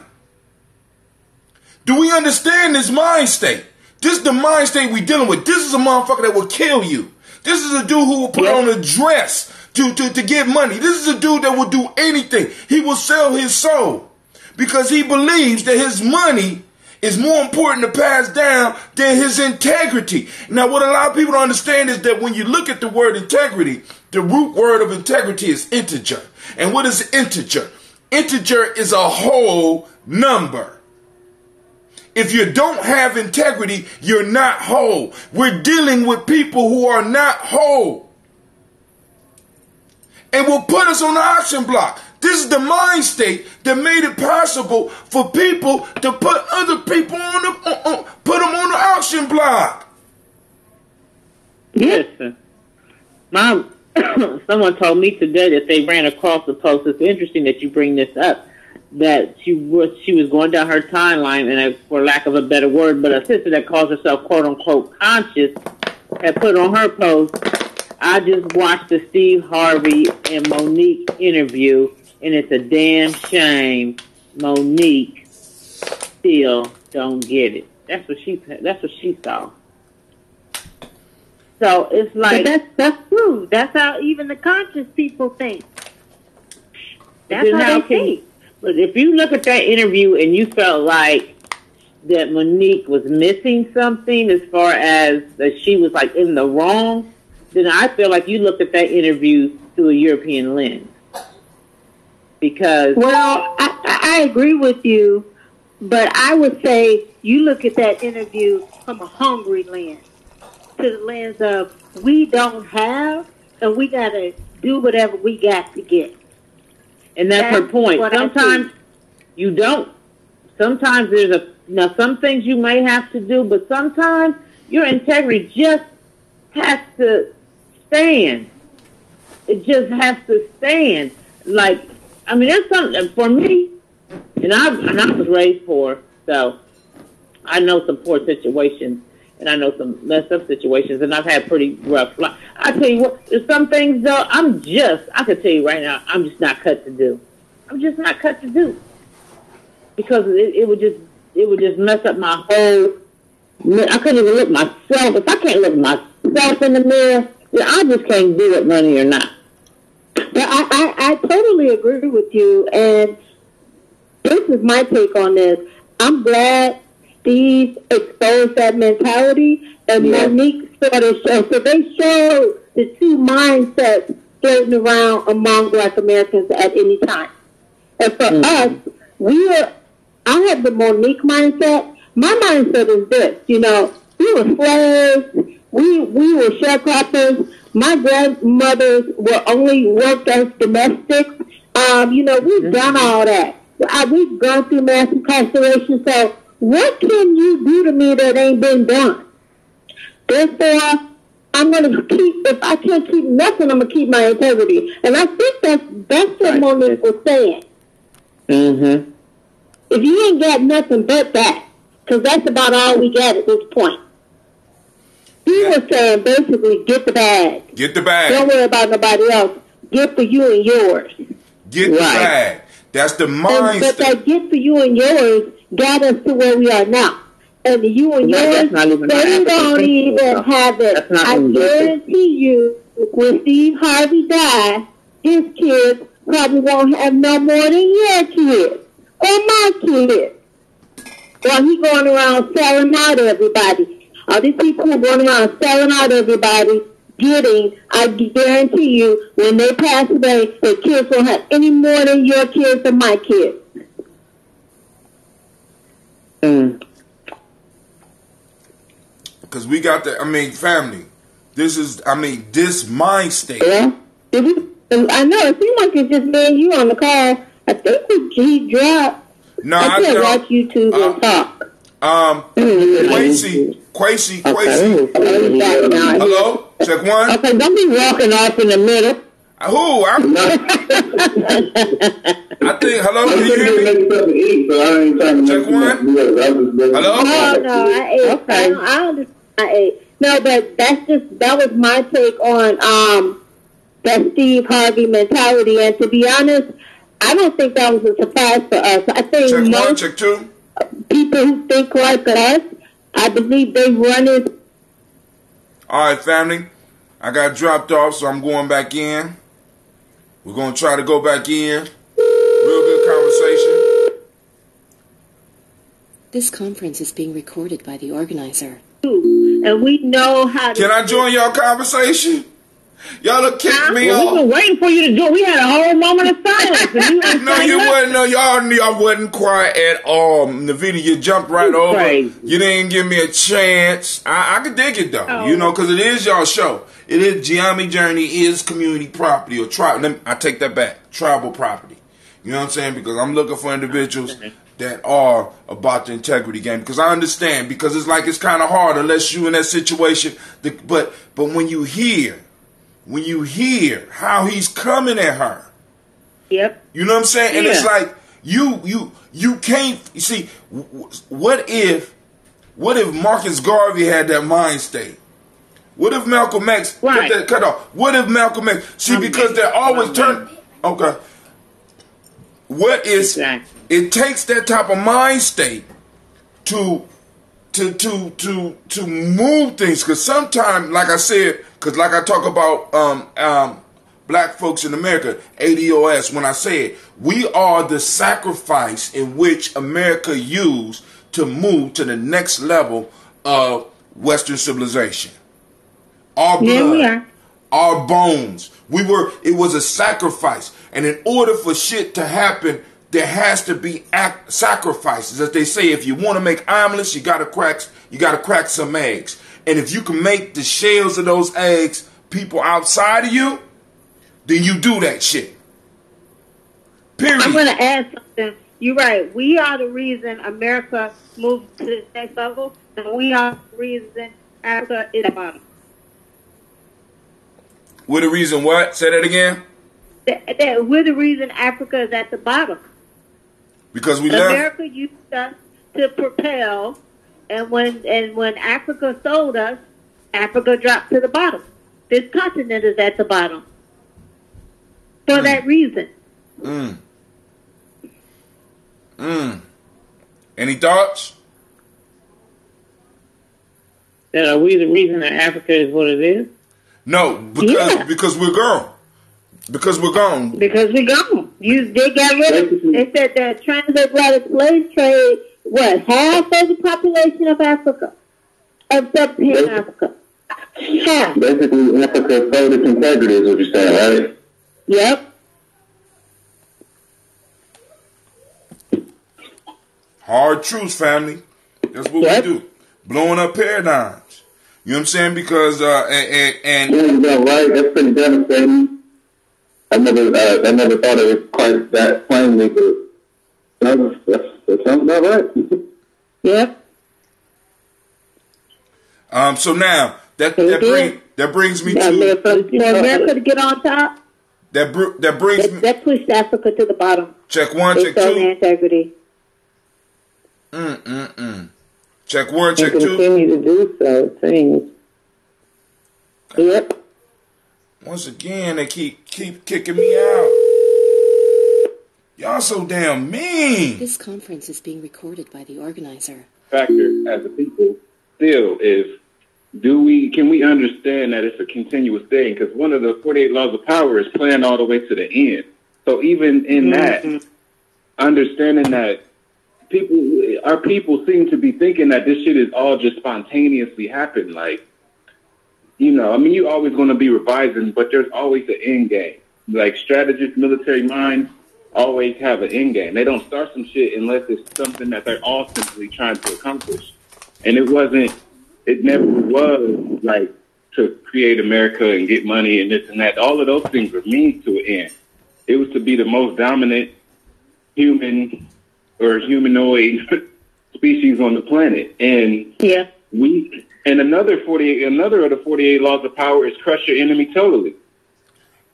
[SPEAKER 1] Do we understand this mind state? This is the mind state we're dealing with. This is a motherfucker that will kill you. This is a dude who will put on a dress to get money. This is a dude that will do anything. He will sell his soul because he believes that his money is more important to pass down than his integrity. Now, what a lot of people don't understand is that when you look at the word integrity, the root word of integrity is integer. And what is integer? Integer is a whole number. If you don't have integrity, you're not whole. We're dealing with people who are not whole and will put us on the auction block. This is the mind state that made it possible for people to put other people put them on the auction block.
[SPEAKER 10] Listen, someone told me today that they ran across the post. It's interesting that you bring this up. That she was going down her timeline, and for lack of a better word, but a sister that calls herself quote unquote conscious had put on her post, I just watched the Steve Harvey and Monique interview, and it's a damn shame Monique still don't get it. That's what she saw. So it's like,
[SPEAKER 7] but that's true. That's how even the conscious people think. That's how they think.
[SPEAKER 10] But if you look at that interview and you felt like that Monique was missing something as far as that she was like in the wrong, then I feel like you looked at that interview through a European lens. Because
[SPEAKER 7] I agree with you, But I would say you look at that interview from a hungry lens, to the lens of we don't have, and we got to do whatever we got to get.
[SPEAKER 10] And that's her point. Sometimes you don't. Sometimes now some things you may have to do, but sometimes your integrity just has to stand. It just has to stand. Like, I mean, there's something for me, and I was raised poor, so I know some poor situations, and I know some messed up situations, and I've had pretty rough life. I tell you what, there's some things though, I can tell you right now, I'm just not cut to do. I'm just not cut to do. Because it would just mess up my whole, I couldn't even look myself. If I can't look myself in the mirror, then I just can't do it, money or not.
[SPEAKER 7] But I totally agree with you, and this is my take on this. I'm glad Steve exposed that mentality, and Monique sort of showed. So they showed the two mindsets floating around among Black Americans at any time. And for us, I have the Monique mindset. My mindset is this, we were slaves, we were sharecroppers. My grandmothers were only worked as domestics. We've done all that. We've gone through mass incarceration. So what can you do to me that ain't been done? Therefore, I'm going to if I can't keep nothing, I'm going to keep my integrity. And I think that's what Monique was saying. Mm-hmm. If you ain't got nothing but that, because that's about all we got at this point. He was saying basically, get the bag.
[SPEAKER 1] Get the bag.
[SPEAKER 7] Don't worry about nobody else. Get for you and yours.
[SPEAKER 1] Get the bag. That's the mindset.
[SPEAKER 7] But that get for you and yours got us to where we are now. And the you and yours, they don't even have it. I guarantee you, when Steve Harvey died, his kids probably won't have no more than your kids or my kids. While he going around selling out everybody. All these people who are going around selling out everybody, I guarantee you, when they pass away, their kids won't have any more than your kids or my kids.
[SPEAKER 1] Because we got family. This mind state.
[SPEAKER 7] Yeah. I know, it seems like it's just me and you on the call. I think he dropped.
[SPEAKER 1] No,
[SPEAKER 7] I can't watch YouTube and talk.
[SPEAKER 1] Quasi. Hello? Check one.
[SPEAKER 10] Okay, don't be walking off in the middle.
[SPEAKER 1] Who? I think, hello? Can you hear me? Check one. Hello?
[SPEAKER 7] No, I ate. Okay. I ate. No, but that was my take on that Steve Harvey mentality. And to be honest, I don't think that was a surprise for us. I think
[SPEAKER 1] check
[SPEAKER 7] most
[SPEAKER 1] one, check two.
[SPEAKER 7] People who think like us, I believe they run it.
[SPEAKER 1] All right, family. I got dropped off, so I'm going back in. We're going to try to go back in. Real good conversation.
[SPEAKER 11] This conference is being recorded by the organizer.
[SPEAKER 7] And we know how to...
[SPEAKER 1] Can I join y'all conversation? Y'all have kicked me off.
[SPEAKER 10] We've been waiting for you to do it. We had a whole moment of silence. And you
[SPEAKER 1] wasn't. No, y'all wasn't quiet at all. Navita, you jumped right over. Crazy. You didn't give me a chance. I could dig it though, because it is y'all show. It is Gye-Nyame Journey is community property or tribe. I take that back. Tribal property. You know what I'm saying? Because I'm looking for individuals that are about the integrity game. Because I understand. Because it's kind of hard unless you in that situation. But when you hear how he's coming at her.
[SPEAKER 7] Yep.
[SPEAKER 1] You know what I'm saying? And it's like you can't, you see, what if Marcus Garvey had that mind state? What if Malcolm X put that cut off? What if Malcolm X, because they're always okay. What is it takes that type of mind state to move things, because sometimes, like I said, because like I talk about black folks in America, ADOS, when I say it, we are the sacrifice in which America used to move to the next level of Western civilization. Our blood, our bones, it was a sacrifice. And in order for shit to happen there has to be sacrifices. As they say, if you want to make omelets, you gotta crack some eggs. And if you can make the shells of those eggs people outside of you, then you do that shit. Period.
[SPEAKER 7] I'm going to add something. You're right. We are the reason America moved to the next level, and we are the reason Africa is at the bottom.
[SPEAKER 1] We're the reason what? Say that again.
[SPEAKER 7] We're the reason Africa is at the bottom.
[SPEAKER 1] Because we
[SPEAKER 7] America used us to propel, and when Africa sold us, Africa dropped to the bottom. This continent is at the bottom for that reason.
[SPEAKER 1] Any thoughts?
[SPEAKER 10] That are we the reason that Africa is what it is?
[SPEAKER 1] No, because we're gone. Because we're gone.
[SPEAKER 7] Because we're gone. They got rid of. They said that transatlantic slave trade half of the population of Africa, of sub-Saharan Africa. Half.
[SPEAKER 4] Basically, Africa sold its integrity, is what you're saying, right?
[SPEAKER 7] Yep.
[SPEAKER 1] Hard truths, family. That's what we do. Blowing up paradigms. You know what I'm saying? Because and
[SPEAKER 4] yeah, right. That's pretty devastating. I never thought of it quite that plainly, but that sounds about right.
[SPEAKER 7] Yep.
[SPEAKER 1] So now that brings me to
[SPEAKER 7] for America to get on top.
[SPEAKER 1] That brings me.
[SPEAKER 7] That pushed Africa to the bottom.
[SPEAKER 1] Check one, check two.
[SPEAKER 7] Integrity.
[SPEAKER 1] Check one, check two.
[SPEAKER 10] Continue to do so. Things.
[SPEAKER 7] Yep.
[SPEAKER 1] Once again, they keep kicking me out. Y'all so damn mean.
[SPEAKER 11] This conference is being recorded by the organizer.
[SPEAKER 6] Factor as a people still is, can we understand that it's a continuous thing? Because one of the 48 laws of power is planned all the way to the end. So even in that, understanding that our people seem to be thinking that this shit is all just spontaneously happen. Like, you're always going to be revising, but there's always an end game. Like strategists, military minds always have an end game. They don't start some shit unless it's something that they're all simply trying to accomplish. And it never was like to create America and get money and this and that. All of those things were means to an end. It was to be the most dominant human or humanoid species on the planet. And another of the 48 laws of power is crush your enemy totally.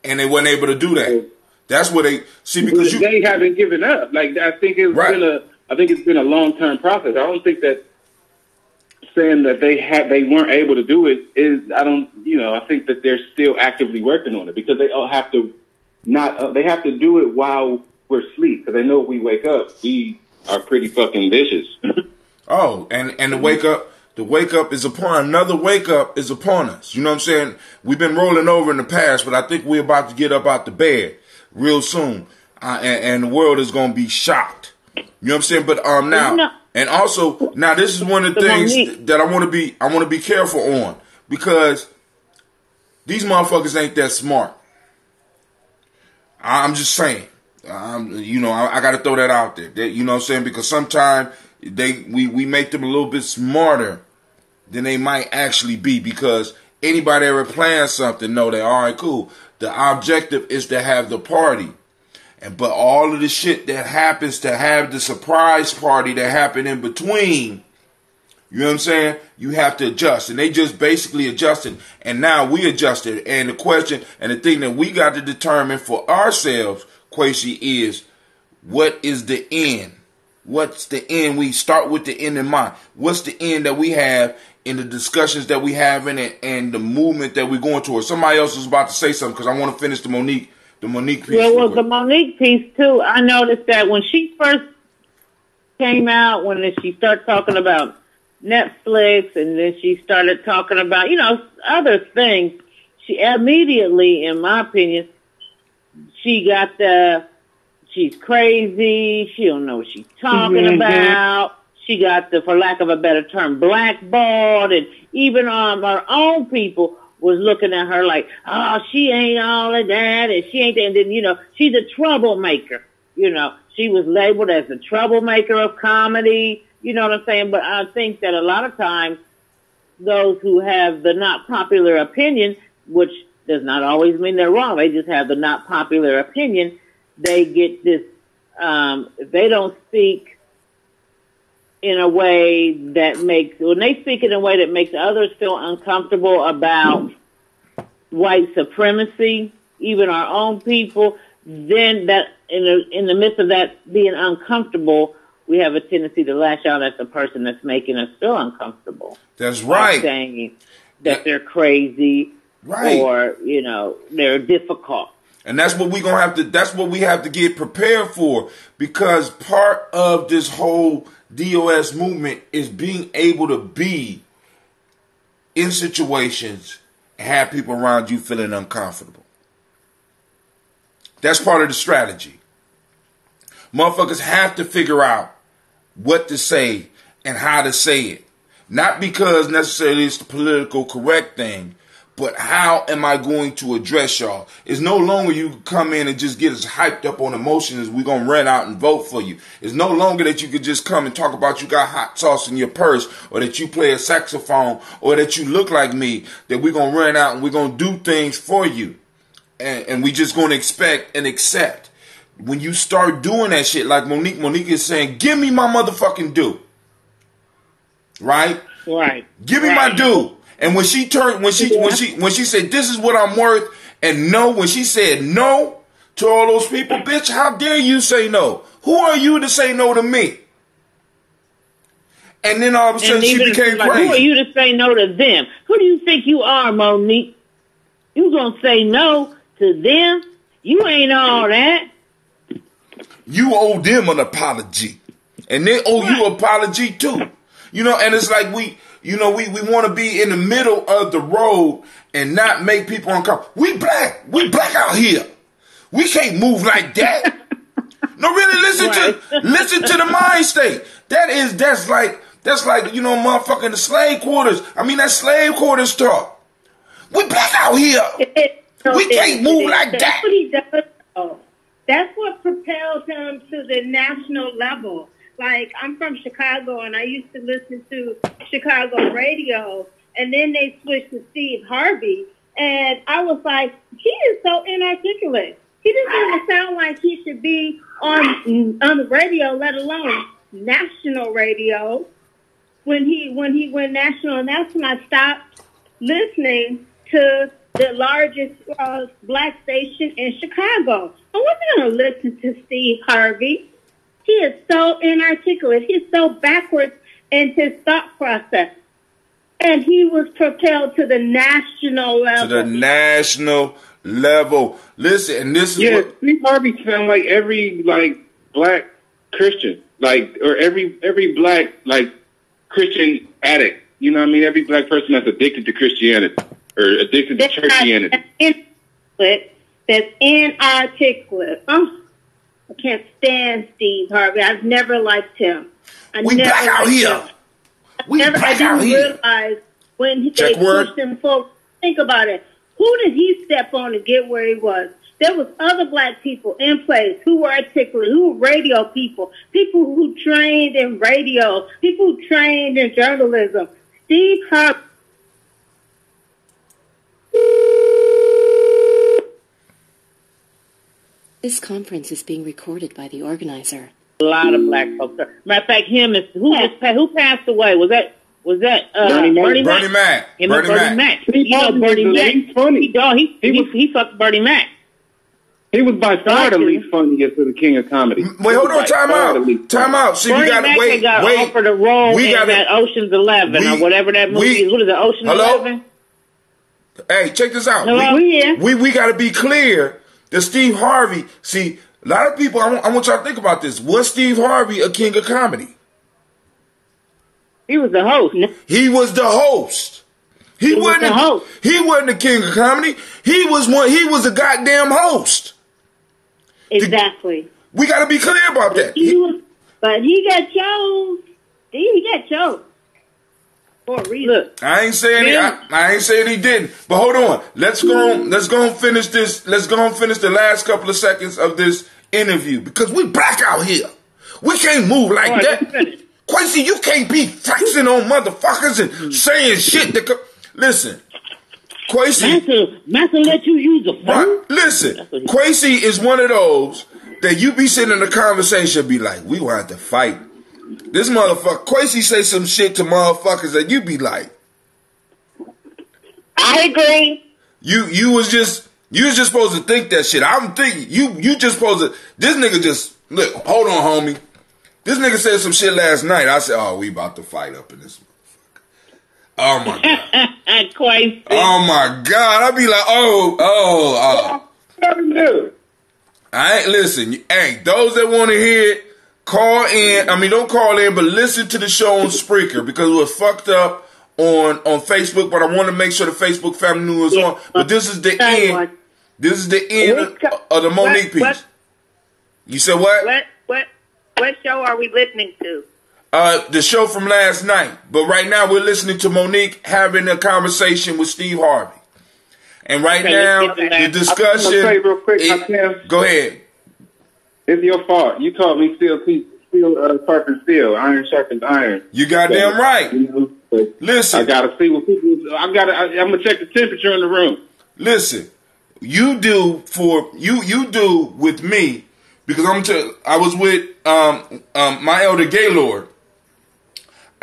[SPEAKER 1] And they weren't able to do that. That's what they see, because
[SPEAKER 6] they haven't given up. Like, I think it's been a long-term process. I don't think that saying that they weren't able to do it is, I think that they're still actively working on it, because they all have to they have to do it while we're asleep, because they know if we wake up, we are pretty fucking vicious.
[SPEAKER 1] Oh, and the wake up is upon another wake up is upon us. You know what I'm saying? We've been rolling over in the past, but I think we're about to get up out the bed real soon, and the world is gonna be shocked. You know what I'm saying? But now, and also now, this is one of the things that I want to be careful on, because these motherfuckers ain't that smart. I'm just saying. I got to throw that out there. You know what I'm saying? Because sometimes we make them a little bit smarter than they might actually be, because anybody ever plans something know that, all right, cool. The objective is to have the party. But all of the shit that happens to have the surprise party that happened in between, you know what I'm saying? You have to adjust. And they just basically adjusted. And now we adjusted. And the question and the thing that we got to determine for ourselves, Quasi, is what is the end? What's the end? We start with the end in mind. What's the end that we have in the discussions that we have in it and the movement that we're going towards? Somebody else was about to say something, because I want to finish the Monique piece.
[SPEAKER 10] Well, the Monique piece too. I noticed that when she first came out, when she started talking about Netflix, and then she started talking about, other things, she immediately, in my opinion, she got she's crazy, she don't know what she's talking about, she got for lack of a better term, blackballed, and even her own people was looking at her like, oh, she ain't all of that, and she ain't that, and then, she's a troublemaker, she was labeled as the troublemaker of comedy. You know what I'm saying? But I think that a lot of times those who have the not popular opinion, which does not always mean they're wrong, they just have the not popular opinion, they get this, they don't speak in a way that makes, when they speak in a way that makes others feel uncomfortable about white supremacy, even our own people, then that in the midst of that being uncomfortable, we have a tendency to lash out at the person that's making us feel uncomfortable.
[SPEAKER 1] That's right.
[SPEAKER 10] Saying that they're crazy,
[SPEAKER 1] right,
[SPEAKER 10] or you know they're difficult.
[SPEAKER 1] And that's what we gonna have to. That's what we have to get prepared for, because part of this whole DOS movement is being able to be in situations and have people around you feeling uncomfortable. That's part of the strategy. Motherfuckers have to figure out what to say and how to say it. Not because necessarily it's the political correct thing, but how am I going to address y'all? It's no longer you come in and just get us hyped up on emotions. We're going to run out and vote for you. It's no longer that you could just come and talk about you got hot sauce in your purse, or that you play a saxophone, or that you look like me, that we're going to run out and we're going to do things for you. And we just going to expect and accept. When you start doing that shit, like Monique is saying, give me my motherfucking due. Right?
[SPEAKER 10] Right.
[SPEAKER 1] Give me my due. And when she said, this is what I'm worth, and no, when she said no to all those people, bitch, how dare you say no? Who are you to say no to me? And then all of a sudden she became crazy.
[SPEAKER 10] Who are you to say no to them? Who do you think you are, Monique? You gonna say no to them? You ain't all that.
[SPEAKER 1] You owe them an apology, and they owe you an apology too. You know, and it's like we want to be in the middle of the road and not make people uncomfortable. We black out here. We can't move like that. No, really, listen to the mind state. That's like motherfucking the slave quarters. I mean, that slave quarters talk. We black out here. We can't move like that.
[SPEAKER 7] That's what he does. That's what propelled him to the national level. Like, I'm from Chicago, and I used to listen to Chicago radio, and then they switched to Steve Harvey, and I was like, he is so inarticulate. He doesn't even sound like he should be on the radio, let alone national radio. When he went national, and that's when I stopped listening to the largest black station in Chicago. I wasn't going to listen to Steve Harvey. He is so inarticulate. He's so backwards in his thought process. And he was propelled to the national level.
[SPEAKER 1] Listen, and this is what
[SPEAKER 6] Steve Harvey sound like every black Christian, or every black Christian addict. You know what I mean? Every black person that's addicted to Christianity or addicted to churchianity.
[SPEAKER 7] That's inarticulate. Oh, I can't stand Steve Harvey. I've never liked him. I didn't realize when they pushed him forward. Think about it. Who did he step on to get where he was? There was other black people in place who were articulate, who were radio people who trained in radio, people who trained in journalism. Steve Harvey.
[SPEAKER 11] This conference is being recorded by the organizer.
[SPEAKER 10] A lot of black folks. Matter of fact, who passed away? Was that Bernie Mac? Bernie Mac. You know Bernie Mac. He's funny. He fucked Bernie Mac.
[SPEAKER 6] He was by far the least funniest of the king of comedy.
[SPEAKER 1] Wait, hold on, time out. See,
[SPEAKER 10] Bernie
[SPEAKER 1] we gotta
[SPEAKER 10] Mac got offered a role in that Ocean's 11 or whatever that movie is. What is it, Ocean's 11?
[SPEAKER 1] Hey, check this out.
[SPEAKER 10] Hello?
[SPEAKER 1] We got to be clear that Steve Harvey, see, a lot of people, I want y'all to think about this. Was Steve Harvey a king of comedy?
[SPEAKER 10] He was the host.
[SPEAKER 1] He was the host. He wasn't the king of comedy. He was a goddamn host.
[SPEAKER 7] Exactly.
[SPEAKER 1] We got to be clear about that.
[SPEAKER 7] But he got chose. He got chose. For a reason.
[SPEAKER 1] Look, I ain't saying he didn't. But hold on. Let's go and finish this. Let's go and finish the last couple of seconds of this interview because we black out here. We can't move like that. Quincy, you can't be flexing on motherfuckers and saying shit that could... Listen, Quincy...
[SPEAKER 10] Master let you use the phone?
[SPEAKER 1] Right, listen, Quincy is one of those that you be sitting in a conversation be like, we gonna have to fight. This motherfucker, Quincy say some shit to motherfuckers that you be like...
[SPEAKER 7] I agree.
[SPEAKER 1] You was just supposed to think that shit. I'm thinking, you just supposed to... This nigga just... Look, hold on, homie. This nigga said some shit last night. I said, oh, we about to fight up in this motherfucker. Oh, my God.
[SPEAKER 10] Quite.
[SPEAKER 1] Oh, my God. I be like, oh. I ain't listen. Hey, those that want to hear it, call in. I mean, don't call in, but listen to the show on Spreaker because it was fucked up on Facebook, but I want to make sure the Facebook family knew it was on. But this is the end. This is the end of the Monique piece. You said what?
[SPEAKER 7] What show are we listening to?
[SPEAKER 1] The show from last night. But right now we're listening to Monique having a conversation with Steve Harvey. And right now the discussion...
[SPEAKER 6] I'm gonna say real quick,
[SPEAKER 1] go ahead.
[SPEAKER 6] It's your fault. You taught me steel sharpens steel. Iron sharpens iron.
[SPEAKER 1] You goddamn right.
[SPEAKER 6] You know,
[SPEAKER 1] listen.
[SPEAKER 6] I gotta see what people... I'm gonna check the temperature in the room.
[SPEAKER 1] Listen. You do with me... Because I was with my elder Gaylord.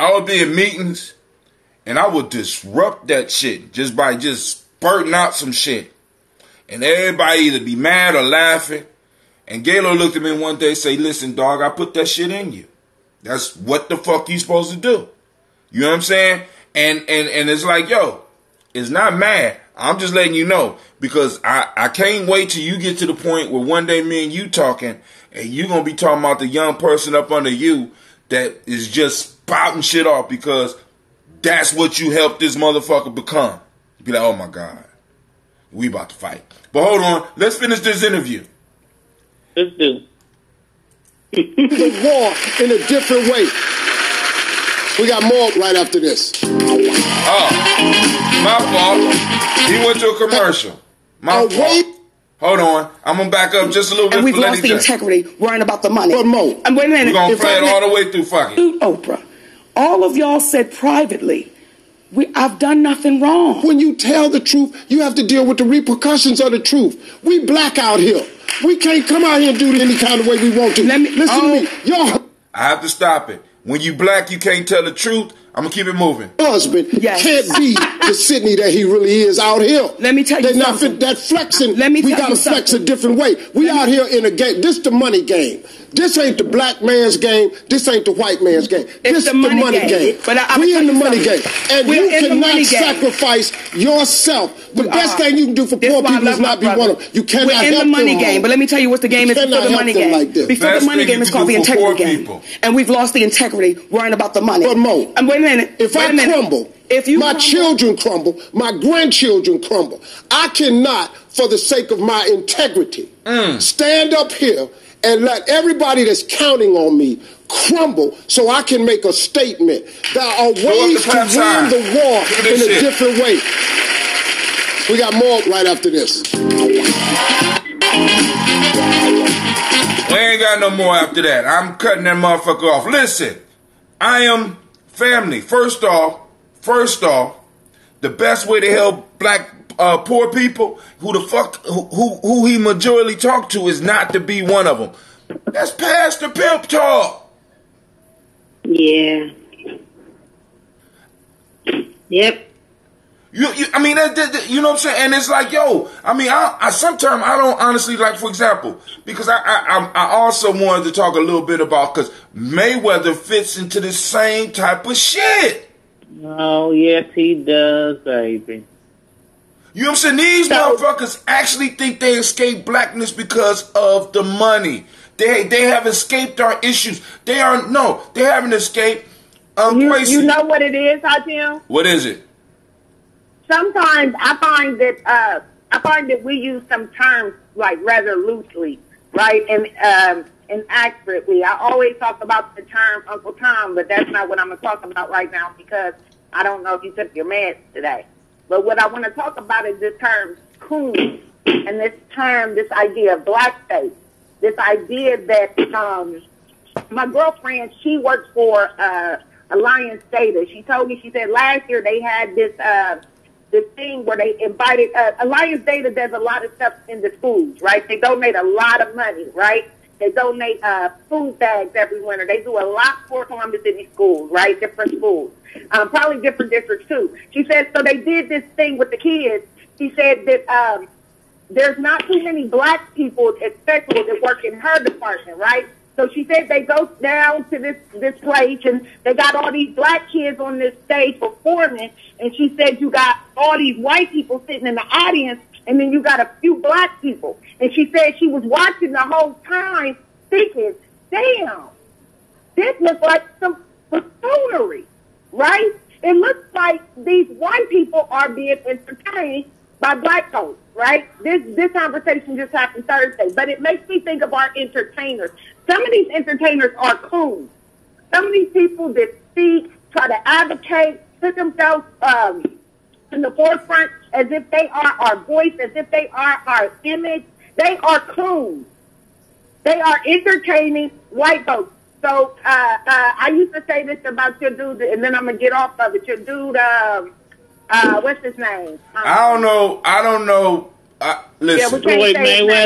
[SPEAKER 1] I would be in meetings, and I would disrupt that shit just by just spurting out some shit. And everybody either be mad or laughing. And Gaylord looked at me one day and say, listen, dog, I put that shit in you. That's what the fuck you supposed to do. You know what I'm saying? And it's like, yo, it's not mad. I'm just letting you know because I can't wait till you get to the point where one day me and you talking and you going to be talking about the young person up under you that is just spouting shit off because that's what you helped this motherfucker become. Be like, oh my God, we about to fight. But hold on, let's finish this interview.
[SPEAKER 10] Let's do.
[SPEAKER 9] The war in a different way. We got more right after this.
[SPEAKER 1] Oh, my fault. He went to a commercial. My fault. Hold on. I'm going to back up just a little bit.
[SPEAKER 8] And we've lost the integrity worrying about the money.
[SPEAKER 9] But Mo.
[SPEAKER 8] And wait a minute.
[SPEAKER 1] We're going to play it all the way through fucking.
[SPEAKER 8] Oprah. All of y'all said privately, I've done nothing wrong.
[SPEAKER 9] When you tell the truth, you have to deal with the repercussions of the truth. We black out here. We can't come out here and do it any kind of way we want to. Listen to me. Y'all.
[SPEAKER 1] I have to stop it. When you black, you can't tell the truth. I'm going to keep it moving.
[SPEAKER 9] Husband can't be the Sydney that he really is out here.
[SPEAKER 8] Let me tell you something.
[SPEAKER 9] That flexing,
[SPEAKER 8] we
[SPEAKER 9] got to flex a different way. We out here in a game. This the money game. This ain't the black man's game. This ain't the white man's game. This is the money game. But we in the money game. And you cannot sacrifice yourself. The best thing you can do for poor people is not be one of them. You cannot help them.
[SPEAKER 8] We're in the money game. But let me tell you what the game is before the money game.
[SPEAKER 9] Like
[SPEAKER 8] before the money game is called the integrity game. And we've lost the integrity worrying about the money.
[SPEAKER 9] But Mo,
[SPEAKER 8] and wait a minute.
[SPEAKER 9] If I crumble, my children crumble, my grandchildren crumble. I cannot, for the sake of my integrity, stand up here and let everybody that's counting on me crumble so I can make a statement. There are ways to win the war in a different way. We got more right after this.
[SPEAKER 1] We ain't got no more after that. I'm cutting that motherfucker off. Listen, I am family. First off, the best way to help black poor people who he majority talk to is not to be one of them. That's Pastor Pimp talk.
[SPEAKER 7] Yeah. Yep.
[SPEAKER 1] I mean, you know what I'm saying? And it's like, yo, I mean, I sometimes I don't honestly, like, for example, because I also wanted to talk a little bit about, because Mayweather fits into the same type of shit.
[SPEAKER 10] Oh, yes, he does, baby.
[SPEAKER 1] You know what I'm saying? These motherfuckers actually think they escaped blackness because of the money. They have escaped our issues. They haven't escaped.
[SPEAKER 7] You know what it is, Hatim?
[SPEAKER 1] What is it?
[SPEAKER 7] Sometimes I find that we use some terms like rather loosely, right, and inaccurately. I always talk about the term Uncle Tom, but that's not what I'm going to talk about right now because I don't know if you took your meds today. But what I want to talk about is this term coon and this idea of blackface.
[SPEAKER 12] this idea that my girlfriend, she works for Alliance Data. She told me, she said last year they had this thing where they invited Alliance Data does a lot of stuff in the schools, right? They donate a lot of money, right? They donate food bags every winter. They do a lot for Columbus City schools, right? Different schools, probably different districts too. She said, so they did this thing with the kids. She said that there's not too many black people, especially that work in her department, right? So she said they go down to this place, and they got all these black kids on this stage performing, and she said you got all these white people sitting in the audience, and then you got a few black people. And she said she was watching the whole time thinking, damn, this looks like some buffoonery, right? It looks like these white people are being entertained by black folks, right? This conversation just happened Thursday, but it makes me think of our entertainers. Some of these entertainers are cool. Some of these people that speak, try to advocate, put themselves in the forefront as if they are our voice, as if they are our image. They are cool. They are entertaining white folks. So I used to say this about your dude, and then I'm going to get off of it. Your dude, what's his name?
[SPEAKER 1] I don't know. Listen.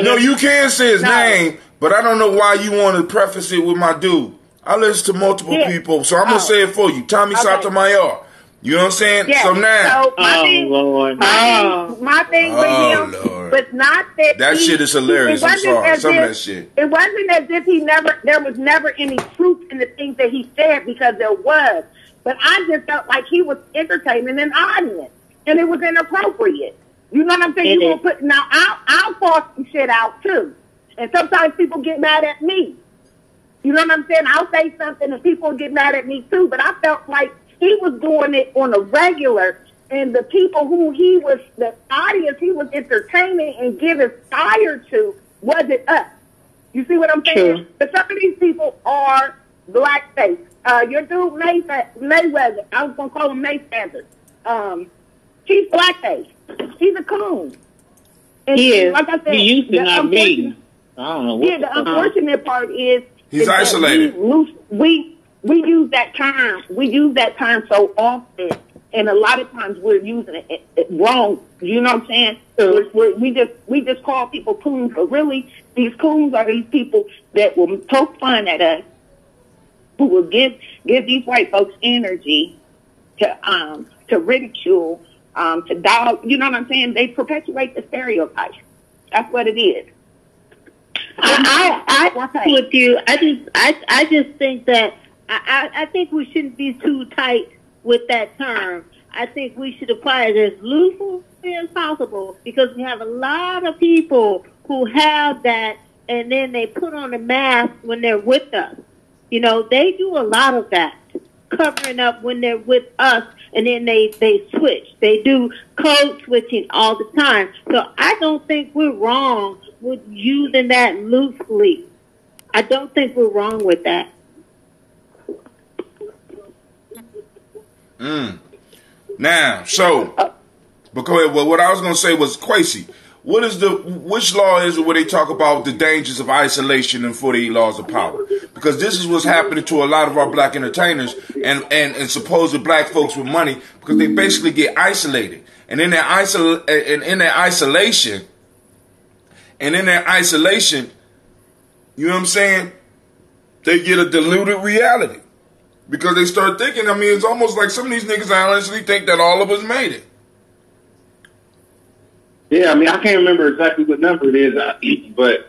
[SPEAKER 1] No, you can say his name, but I don't know why you want to preface it with my dude. I listen to multiple people, so I'm going to say it for you. Tommy Sotomayor. You know what I'm saying?
[SPEAKER 12] Yes.
[SPEAKER 1] So now.
[SPEAKER 12] So my thing with him was not that
[SPEAKER 1] that shit is hilarious. I'm sorry. Some of that shit.
[SPEAKER 12] It wasn't as if there was never any truth in the things that he said, because there was. But I just felt like he was entertaining an audience, and it was inappropriate. You know what I'm saying? Now I'll call some shit out too, and sometimes people get mad at me. You know what I'm saying? I'll say something and people get mad at me too. But I felt like he was doing it on a regular, and the people who the audience he was entertaining and giving fire to wasn't us. You see what I'm saying? True. But some of these people are blackface. Your dude Mayweather, I was gonna call him Mayweather. He's blackface. He's a coon. And
[SPEAKER 10] he is.
[SPEAKER 12] Like I said,
[SPEAKER 10] he used to not be. I don't know.
[SPEAKER 12] Yeah, the unfortunate part is
[SPEAKER 1] he's isolated.
[SPEAKER 12] We use that term. We use that term so often, and a lot of times we're using it wrong. You know what I'm saying? We just call people coons, but really these coons are these people that will poke fun at us, who will give these white folks energy to ridicule, to dog. You know what I'm saying? They perpetuate the stereotype. That's what it is.
[SPEAKER 7] I with you. I just think that I think we shouldn't be too tight with that term. I think we should apply it as loosely as possible, because we have a lot of people who have that, and then they put on a mask when they're with us. You know, they do a lot of that, covering up when they're with us, and then they switch. They do code switching all the time. So I don't think we're wrong with using that loosely. I don't think we're wrong with that.
[SPEAKER 1] Now, so, because what I was going to say was, Quasi, which law is it where they talk about the dangers of isolation and 48 laws of power? Because this is what's happening to a lot of our black entertainers and supposed black folks with money, because they basically get isolated. And in their isolation, you know what I'm saying? They get a diluted reality. Because they start thinking, I mean, it's almost like some of these niggas honestly think that all of us made it.
[SPEAKER 6] Yeah, I mean, I can't remember exactly what number it is, but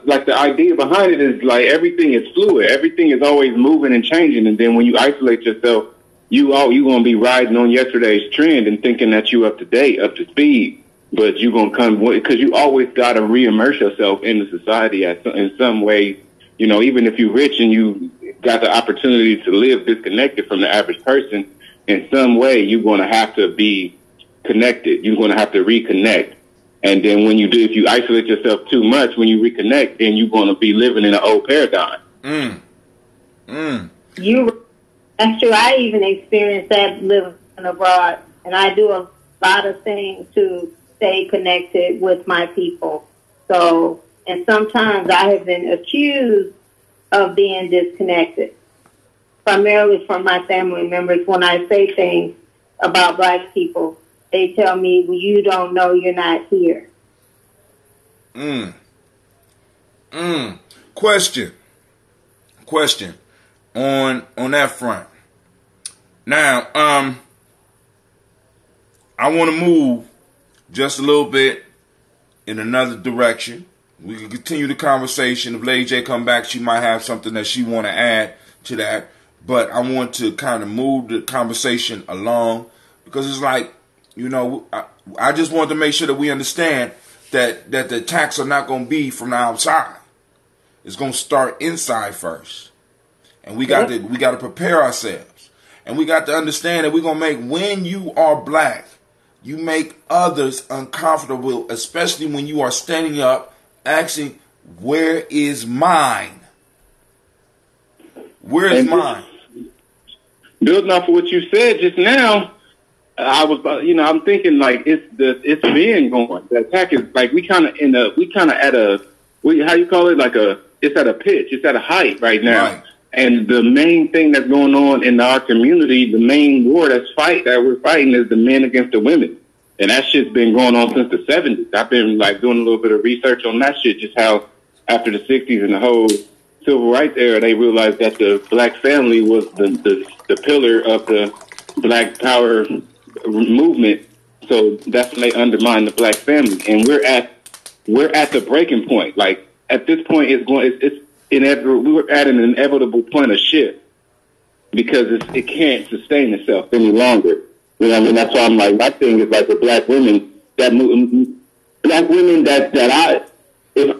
[SPEAKER 6] like the idea behind it is like everything is fluid. Everything is always moving and changing. And then when you isolate yourself, you going to be riding on yesterday's trend and thinking that you up to date, up to speed. But you're going to come, because you always got to re-immerse yourself in the society in some way. You know, even if you're rich and you got the opportunity to live disconnected from the average person, in some way you're going to have to be connected. You're going to have to reconnect. And then when you do, if you isolate yourself too much, when you reconnect, then you're going to be living in an old paradigm.
[SPEAKER 7] That's true. I even experienced that living abroad, and I do a lot of things to stay connected with my people. So And sometimes I have been accused of being disconnected, primarily from my family members. When I say things about black people, they tell me, well, you don't know, you're not here.
[SPEAKER 1] Question on that front. Now, I want to move just a little bit in another direction. We can continue the conversation. If Lady J come back, she might have something that she want to add to that. But I want to kind of move the conversation along because it's like, you know, I just want to make sure that we understand that the attacks are not going to be from the outside. It's going to start inside first. And we got to prepare ourselves. And we got to understand that we're going to make, when you are black, you make others uncomfortable, especially when you are standing up asking, where is mine? Where is mine?
[SPEAKER 6] Building off of what you said just now, I was, I'm thinking like it's been going. The attack is like we kind of at a, how you call it? Like it's at a pitch, it's at a height right now. Right. And the main thing that's going on in our community, the main war that we're fighting is the men against the women. And that shit's been going on since the 70s. I've been like doing a little bit of research on that shit, just how after the 60s and the whole civil rights era, they realized that the black family was the pillar of the black power movement. So that's when they undermined the black family. And we're at the breaking point. Like at this point, it's inevitable. We're at an inevitable point of shift because it can't sustain itself any longer. You know what I mean? That's why I'm like, my thing is like with black women, that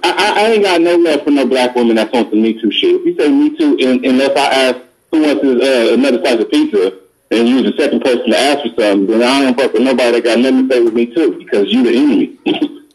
[SPEAKER 6] I ain't got no love for no black woman that's on some Me Too shit. If you say Me Too, unless I ask who wants another slice of pizza, and you're the second person to ask for something, then I don't fuck with nobody that got nothing to say with Me Too, because you the enemy.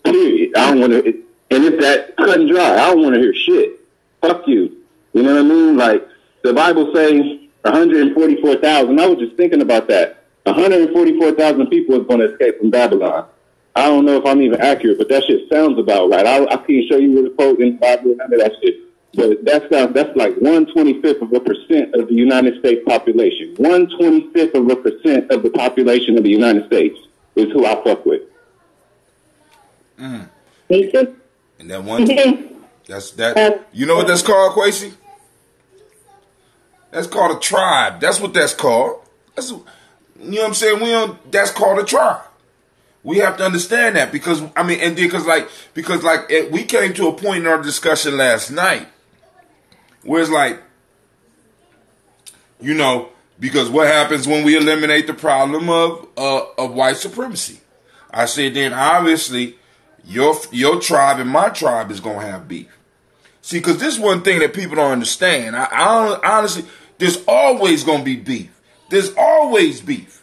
[SPEAKER 6] Period. I don't want to, and it's that cut and dry. I don't want to hear shit. Fuck you. You know what I mean? Like, the Bible says 144,000. I was just thinking about that. 144,000 people is going to escape from Babylon. I don't know if I'm even accurate, but that shit sounds about right. I can't show you where the quote in the Bible and none of that shit. But that's like 1/25% of the United States population. 1/25% of the population of the United States is who I fuck with.
[SPEAKER 7] Me too.
[SPEAKER 1] And that one, that's that. You know what that's called, Quasi? That's called a tribe. That's what that's called. That's, you know what I'm saying? That's called a tribe. We have to understand that because we came to a point in our discussion last night where it's like, you know, because what happens when we eliminate the problem of white supremacy? I said then obviously your tribe and my tribe is gonna have beef. See, because this is one thing that people don't understand. I honestly, there's always gonna be beef. There's always beef.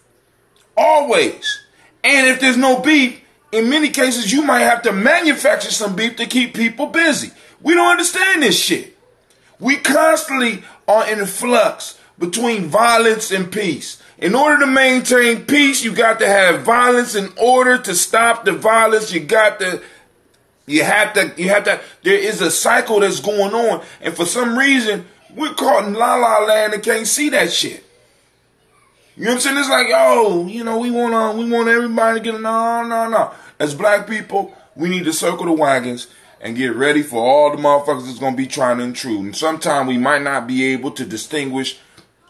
[SPEAKER 1] Always. And if there's no beef, in many cases, you might have to manufacture some beef to keep people busy. We don't understand this shit. We constantly are in flux between violence and peace. In order to maintain peace, you got to have violence. In order to stop the violence, there is a cycle that's going on. And for some reason, we're caught in la-la land and can't see that shit. You know what I'm saying? It's like, oh, you know, we want everybody to get no. As black people, we need to circle the wagons and get ready for all the motherfuckers that's gonna be trying to intrude. And sometimes we might not be able to distinguish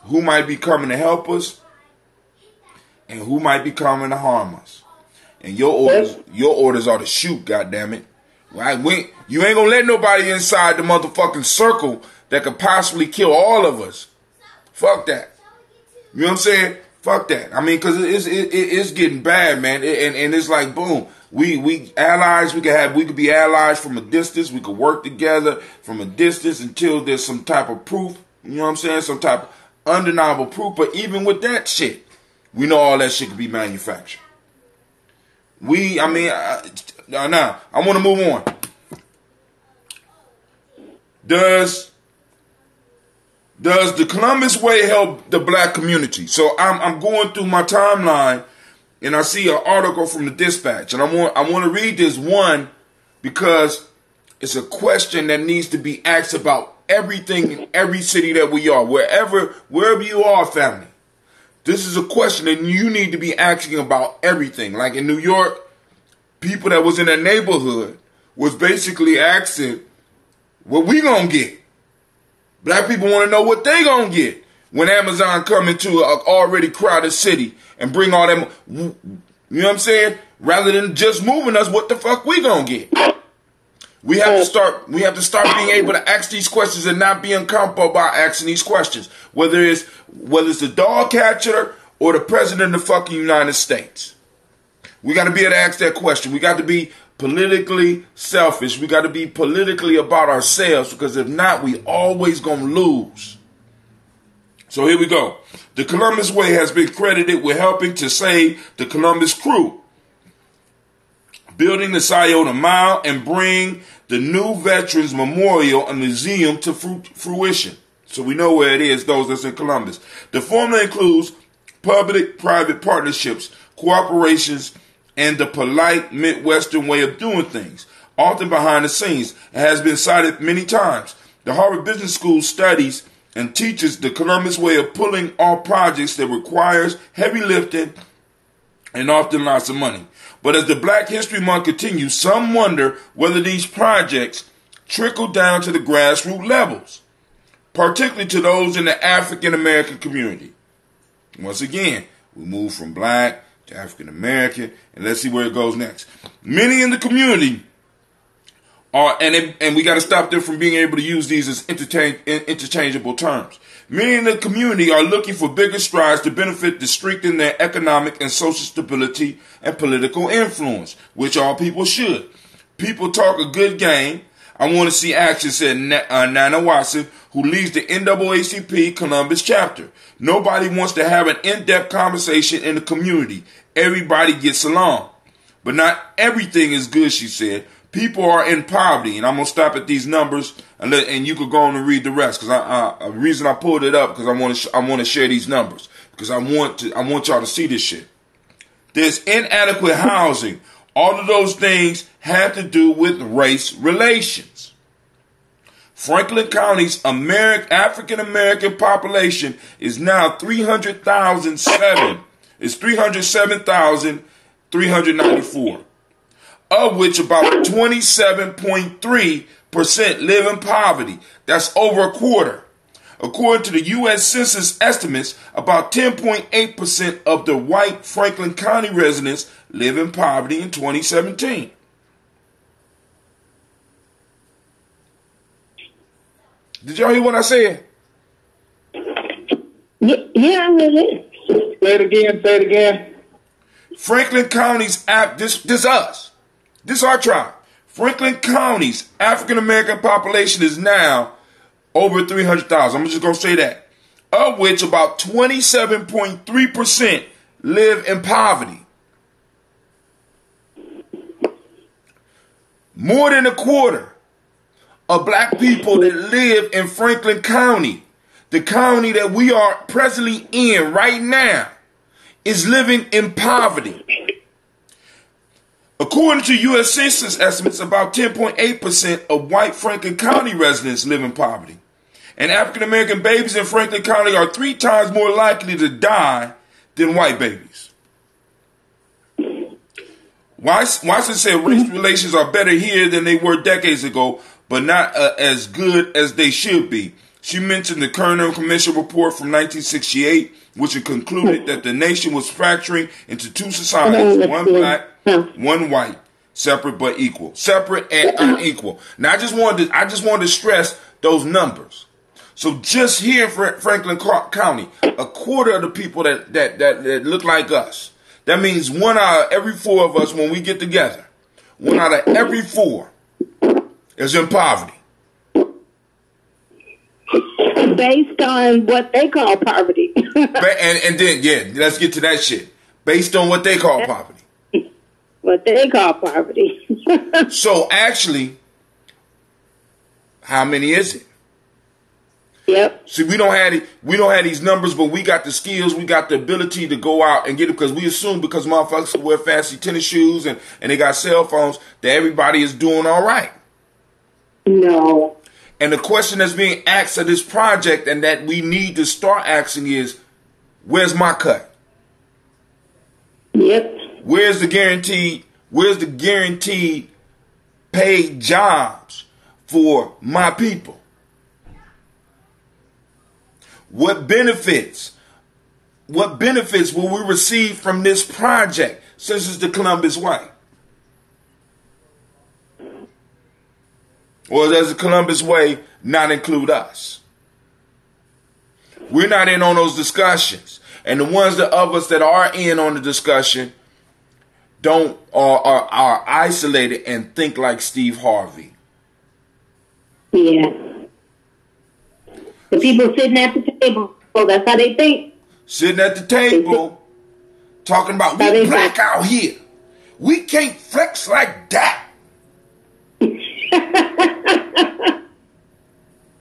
[SPEAKER 1] who might be coming to help us and who might be coming to harm us. And your orders are to shoot, goddammit. Right? You ain't gonna let nobody inside the motherfucking circle that could possibly kill all of us. Fuck that. You know what I'm saying? Fuck that. I mean, because it's getting bad, man. And it's like, boom. We allies. We could be allies from a distance. We could work together from a distance until there's some type of proof. You know what I'm saying? Some type of undeniable proof. But even with that shit, we know all that shit could be manufactured. Now I want to move on. Does the Columbus Way help the black community? So I'm going through my timeline and I see an article from the Dispatch, and I want to read this one because It's a question that needs to be asked about everything in every city that we are, wherever you are, family. This is a question that you need to be asking about everything. Like in New York, people that was in that neighborhood was basically asking, what we gonna get? Black people want to know what they gonna get when Amazon come into an already crowded city and bring all them, you know what I'm saying? Rather than just moving us, what the fuck we gonna get? We have to start being able to ask these questions and not be uncomfortable about asking these questions. Whether it's the dog catcher or the president of the fucking United States. We got to be able to ask that question. We got to be politically selfish. We got to be politically about ourselves, because if not, we always gonna lose. So here we go. The Columbus Way has been credited with helping to save the Columbus crew, building the Scioto Mile, and bring the new Veterans Memorial and Museum to fruition. So we know where it is, those that's in Columbus. The formula includes public-private partnerships, cooperations, and the polite Midwestern way of doing things, often behind the scenes. It has been cited many times. The Harvard Business School studies and teaches the Columbus way of pulling off projects that requires heavy lifting and often lots of money. But as the Black History Month continues, some wonder whether these projects trickle down to the grassroots levels, particularly to those in the African American community. Once again, we move from black to African American, and let's see where it goes next. Many in the community are, and we got to stop them from being able to use these as interchangeable terms. Many in the community are looking for bigger strides to benefit to strengthen their economic and social stability and political influence, which all people should. People talk a good game. I want to see action, said Nana Watson, who leads the NAACP Columbus chapter. Nobody wants to have an in-depth conversation in the community. Everybody gets along. But not everything is good, she said. People are in poverty, and I'm going to stop at these numbers, and you could go on and read the rest, because the reason I pulled it up, because I want to share these numbers, because I want y'all to see this shit. There's inadequate housing. All of those things have to do with race relations. Franklin County's African American population is now 307,394, of which about 27.3% live in poverty. That's over a quarter. According to the U.S. Census estimates, about 10.8% of the white Franklin County residents live in poverty in 2017. Did y'all hear what I said?
[SPEAKER 7] Yeah, I heard it.
[SPEAKER 6] Say it again.
[SPEAKER 1] Franklin County's, this us. This our tribe. Franklin County's African American population is now over 300,000. I'm just going to say that. Of which about 27.3% live in poverty. More than a quarter of black people that live in Franklin County, the county that we are presently in right now, is living in poverty. According to U.S. Census estimates, about 10.8% of white Franklin County residents live in poverty. And African American babies in Franklin County are 3 times more likely to die than white babies. Watson said race relations are better here than they were decades ago, but not as good as they should be. She mentioned the Kerner Commission report from 1968, which concluded that the nation was fracturing into 2 societies, one black, one white, separate but equal, separate and unequal. Now, I just wanted to stress those numbers. So just here in Franklin County, a quarter of the people that look like us. That means 1 out of every 4 of us, when we get together, 1 out of every 4 is in poverty.
[SPEAKER 7] Based on what they call poverty.
[SPEAKER 1] and then, yeah, let's get to that shit. Based on what they call poverty.
[SPEAKER 7] What they call poverty.
[SPEAKER 1] So actually, how many is it?
[SPEAKER 7] Yep.
[SPEAKER 1] See, we don't have these numbers, but we got the skills, we got the ability to go out and get it, because we assume because motherfuckers wear fancy tennis shoes and they got cell phones that everybody is doing all right.
[SPEAKER 7] No.
[SPEAKER 1] And the question that's being asked of this project and that we need to start asking is, where's my cut?
[SPEAKER 7] Yep.
[SPEAKER 1] Where's the guaranteed paid jobs for my people? What benefits will we receive from this project since it's the Columbus Way? Or does the Columbus Way not include us? We're not in on those discussions. And the ones of us that are in on the discussion are isolated and think like Steve Harvey.
[SPEAKER 7] Yeah. The people sitting at the table, so that's how they think.
[SPEAKER 1] Sitting at the table, talking about we black out here. We can't flex like that.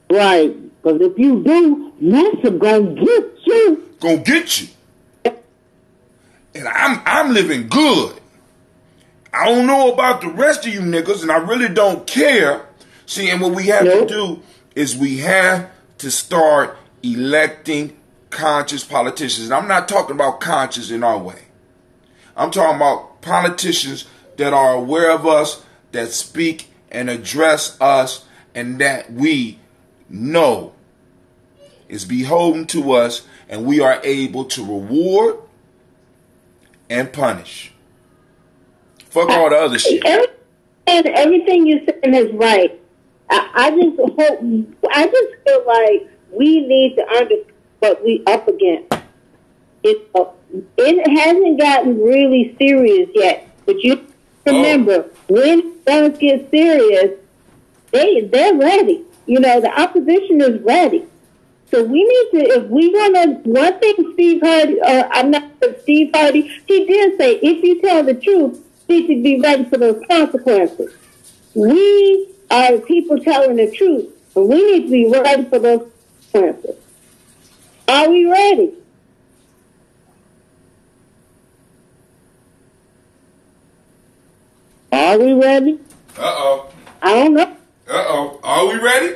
[SPEAKER 10] Right. Because if you do, NASA gonna get you.
[SPEAKER 1] Gonna get you. And I'm living good. I don't know about the rest of you niggas, and I really don't care. See, and what we have to do is we have to start electing conscious politicians. And I'm not talking about conscious in our way. I'm talking about politicians that are aware of us, that speak and address us, and that we know is beholden to us, and we are able to reward and punish. Fuck all the other shit.
[SPEAKER 7] Everything you're saying is right. I just feel like we need to understand what we up against. It hasn't gotten really serious yet, but you remember when it does get serious, they're ready. You know, the opposition is ready. So we need to, if we're gonna, one thing Steve Hardy, Steve Hardy, he did say, if you tell the truth, you need to be ready for those consequences. We are people telling the truth, and we need to be ready for those consequences. Are we ready? Are we ready?
[SPEAKER 1] Uh-oh.
[SPEAKER 7] I don't know.
[SPEAKER 1] Uh-oh. Are we ready?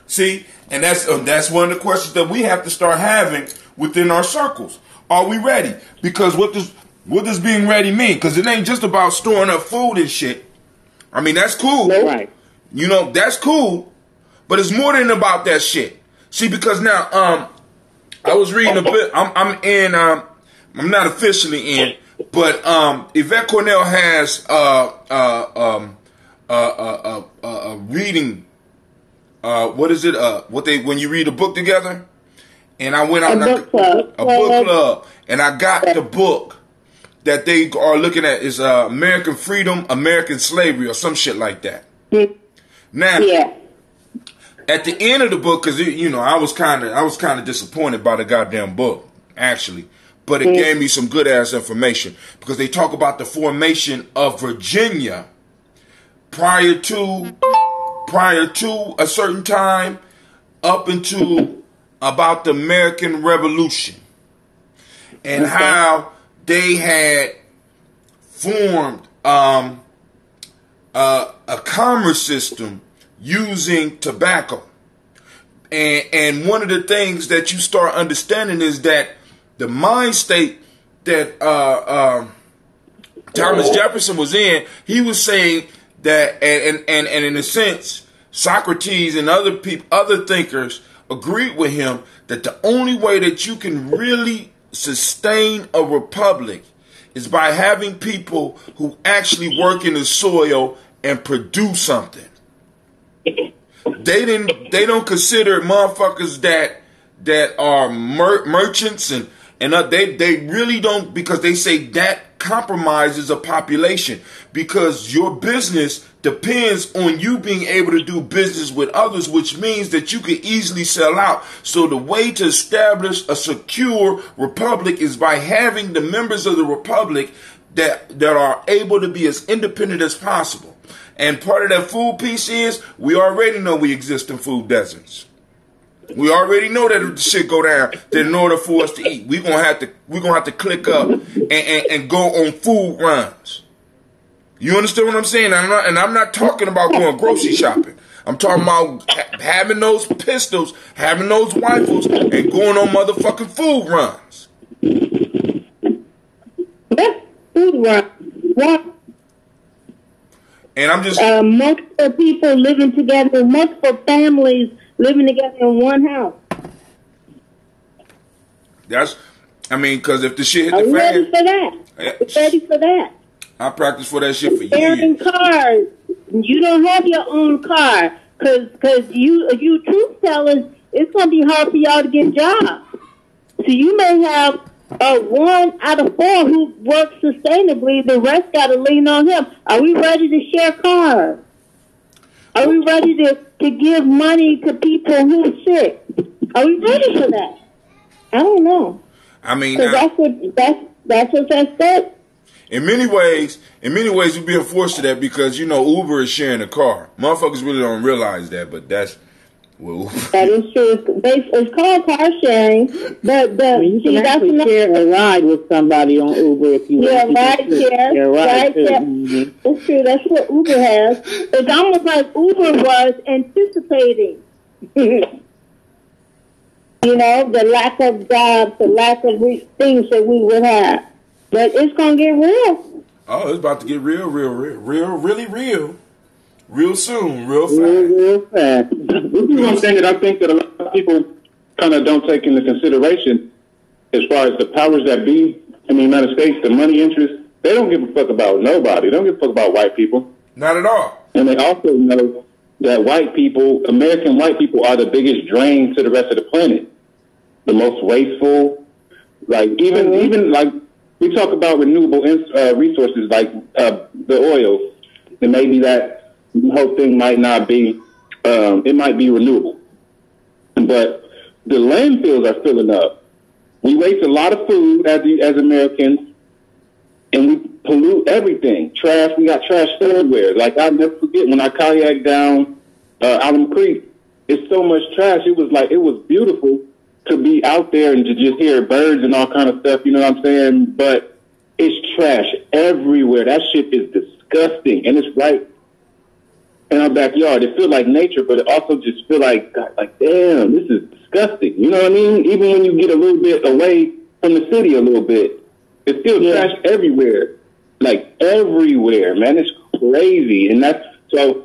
[SPEAKER 1] See, and that's one of the questions that we have to start having within our circles. Are we ready? Because what does being ready mean? Because it ain't just about storing up food and shit. I mean, that's cool.
[SPEAKER 10] Right.
[SPEAKER 1] You know, that's cool. But it's more than about that shit. See, because now, I was reading a bit. I'm not officially in, but Yvette Cornell has a reading. What is it? When you read a book together, and I went out
[SPEAKER 7] a book club,
[SPEAKER 1] and I got the book that they are looking at is American Freedom, American Slavery, or some shit like that. Now, at the end of the book, because I was kind of disappointed by the goddamn book, actually, but it gave me some good ass information because they talk about the formation of Virginia prior to a certain time up into about the American Revolution and how they had formed a commerce system using tobacco. And one of the things that you start understanding is that the mind state that Thomas Jefferson was in, he was saying that, and in a sense, Socrates and other thinkers agreed with him that the only way that you can really sustain a republic is by having people who actually work in the soil and produce something. They don't consider motherfuckers that are merchants and they really don't, because they say that compromises a population, because your business depends on you being able to do business with others, which means that you could easily sell out. So the way to establish a secure republic is by having the members of the republic that are able to be as independent as possible. And part of that food piece is we already know we exist in food deserts. We already know that if the shit go down, that in order for us to eat, we're gonna have to click up and go on food runs. You understand what I'm saying? I'm not talking about going grocery shopping. I'm talking about having those pistols, having those rifles, and going on motherfucking food runs.
[SPEAKER 7] What food run? What?
[SPEAKER 1] And I'm just
[SPEAKER 7] multiple people living together, multiple families living together in one house.
[SPEAKER 1] Because if the shit hit
[SPEAKER 7] Are
[SPEAKER 1] the
[SPEAKER 7] you
[SPEAKER 1] fan,
[SPEAKER 7] ready for that? Ready for that?
[SPEAKER 1] I practiced for that shit for
[SPEAKER 7] Sharing
[SPEAKER 1] years.
[SPEAKER 7] cars. You don't have your own car because you truth tellers, it's gonna be hard for y'all to get jobs. So you may have 1 out of 4 who works sustainably. The rest got to lean on him. Are we ready to share cars? Are we ready to give money to people who are sick? Are we ready for that? I don't know.
[SPEAKER 1] I mean,
[SPEAKER 7] that's what that said.
[SPEAKER 1] In many ways, we're being forced to that because Uber is sharing a car. Motherfuckers really don't realize that, but that's
[SPEAKER 7] that is true. It's called car sharing, but
[SPEAKER 10] you can actually share a ride with somebody on Uber if you want.
[SPEAKER 7] Ride share.
[SPEAKER 10] Mm-hmm.
[SPEAKER 7] It's true. That's what Uber has. It's almost like Uber was anticipating. The lack of jobs, the lack of things that we would have. But it's going to get real.
[SPEAKER 1] Oh, it's about to get real, really real. Real soon, real fast.
[SPEAKER 6] Real fast. This is one thing that I think that a lot of people kind of don't take into consideration as far as the powers that be in the United States, the money interests. They don't give a fuck about nobody. They don't give a fuck about white people.
[SPEAKER 1] Not at all.
[SPEAKER 6] And they also know that American white people are the biggest drain to the rest of the planet. The most wasteful. Like, even like, we talk about renewable resources like the oil, and maybe that whole thing might not be, it might be renewable. But the landfills are filling up. We waste a lot of food as Americans, and we pollute everything. Trash, we got trash everywhere. Like, I'll never forget when I kayaked down Alum Creek, it's so much trash. It was beautiful to be out there and to just hear birds and all kind of stuff, you know what I'm saying? But it's trash everywhere. That shit is disgusting. And it's right in our backyard. It feels like nature, but it also just feel like, God, like, damn, this is disgusting. You know what I mean? Even when you get a little bit away from the city a little bit, it's still trash everywhere. Like, everywhere, man. It's crazy. And so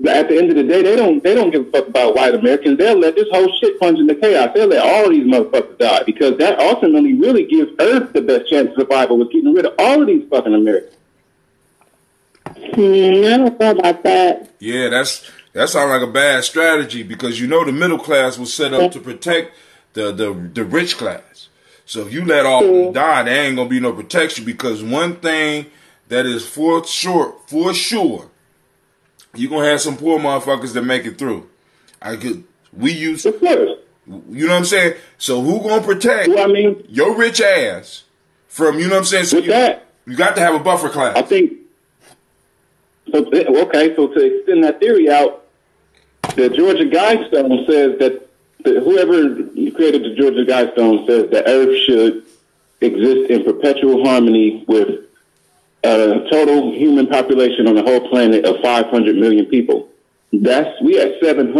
[SPEAKER 6] at the end of the day, they don't give a fuck about white Americans. They'll let this whole shit plunge into chaos. They'll let all these motherfuckers die because that ultimately really gives Earth the best chance of survival with getting rid of all of these fucking Americans.
[SPEAKER 7] I don't know about that.
[SPEAKER 1] Yeah, that sounds like a bad strategy because the middle class was set up to protect the rich class. So if you let all of them die, there ain't gonna be no protection because one thing that is for sure, you're gonna have some poor motherfuckers that make it through. You know what I'm saying? So who gonna protect your rich ass from, you know what I'm saying? So you got to have a buffer class.
[SPEAKER 6] I think, so to extend that theory out, the Georgia Guidestone says that whoever created the Georgia Guidestone says that Earth should exist in perpetual harmony with a total human population on the whole planet of 500 million people. We at 7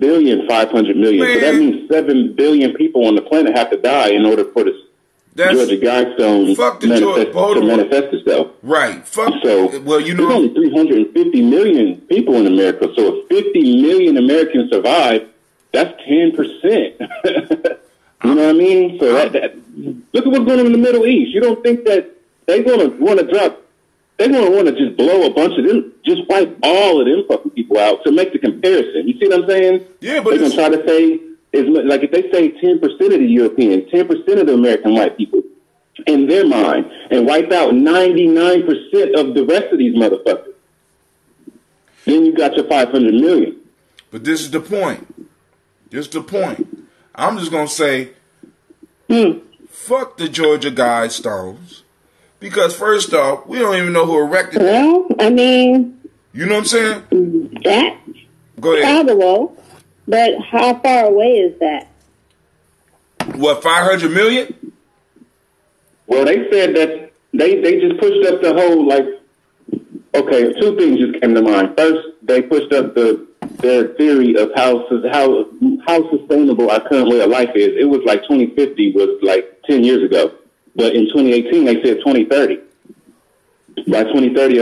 [SPEAKER 6] billion 500 million. Man. So that means 7 billion people on the planet have to die in order for this Georgia Guidestone to manifest itself.
[SPEAKER 1] Right.
[SPEAKER 6] There's only 350 million people in America. So if 50 million Americans survive, that's 10%. You know what I mean? So look at what's going on in the Middle East. You don't think that they're going to want to drop? They're going to want to just blow a bunch of them, just wipe all of them fucking people out to make the comparison. You see what I'm saying?
[SPEAKER 1] Yeah, but
[SPEAKER 6] they're going to try to say, like if they say 10% of the Europeans, 10% of the American white people in their mind, and wipe out 99% of the rest of these motherfuckers, then you got your 500 million.
[SPEAKER 1] But this is the point. I'm just going to say, fuck the Georgia Guidestones. Because first off, we don't even know who erected it.
[SPEAKER 7] Well, I mean,
[SPEAKER 1] you know what I'm saying?
[SPEAKER 7] That's
[SPEAKER 1] Go ahead.
[SPEAKER 7] probable, but how far away is that?
[SPEAKER 1] What, 500 million?
[SPEAKER 6] Well, they said that they just pushed up the whole, like, Okay, two things just came to mind. First, they pushed up their theory of how sustainable our current way of life is. It was like 2050 was like 10 years ago, but in 2018 they said 2030. By 2030,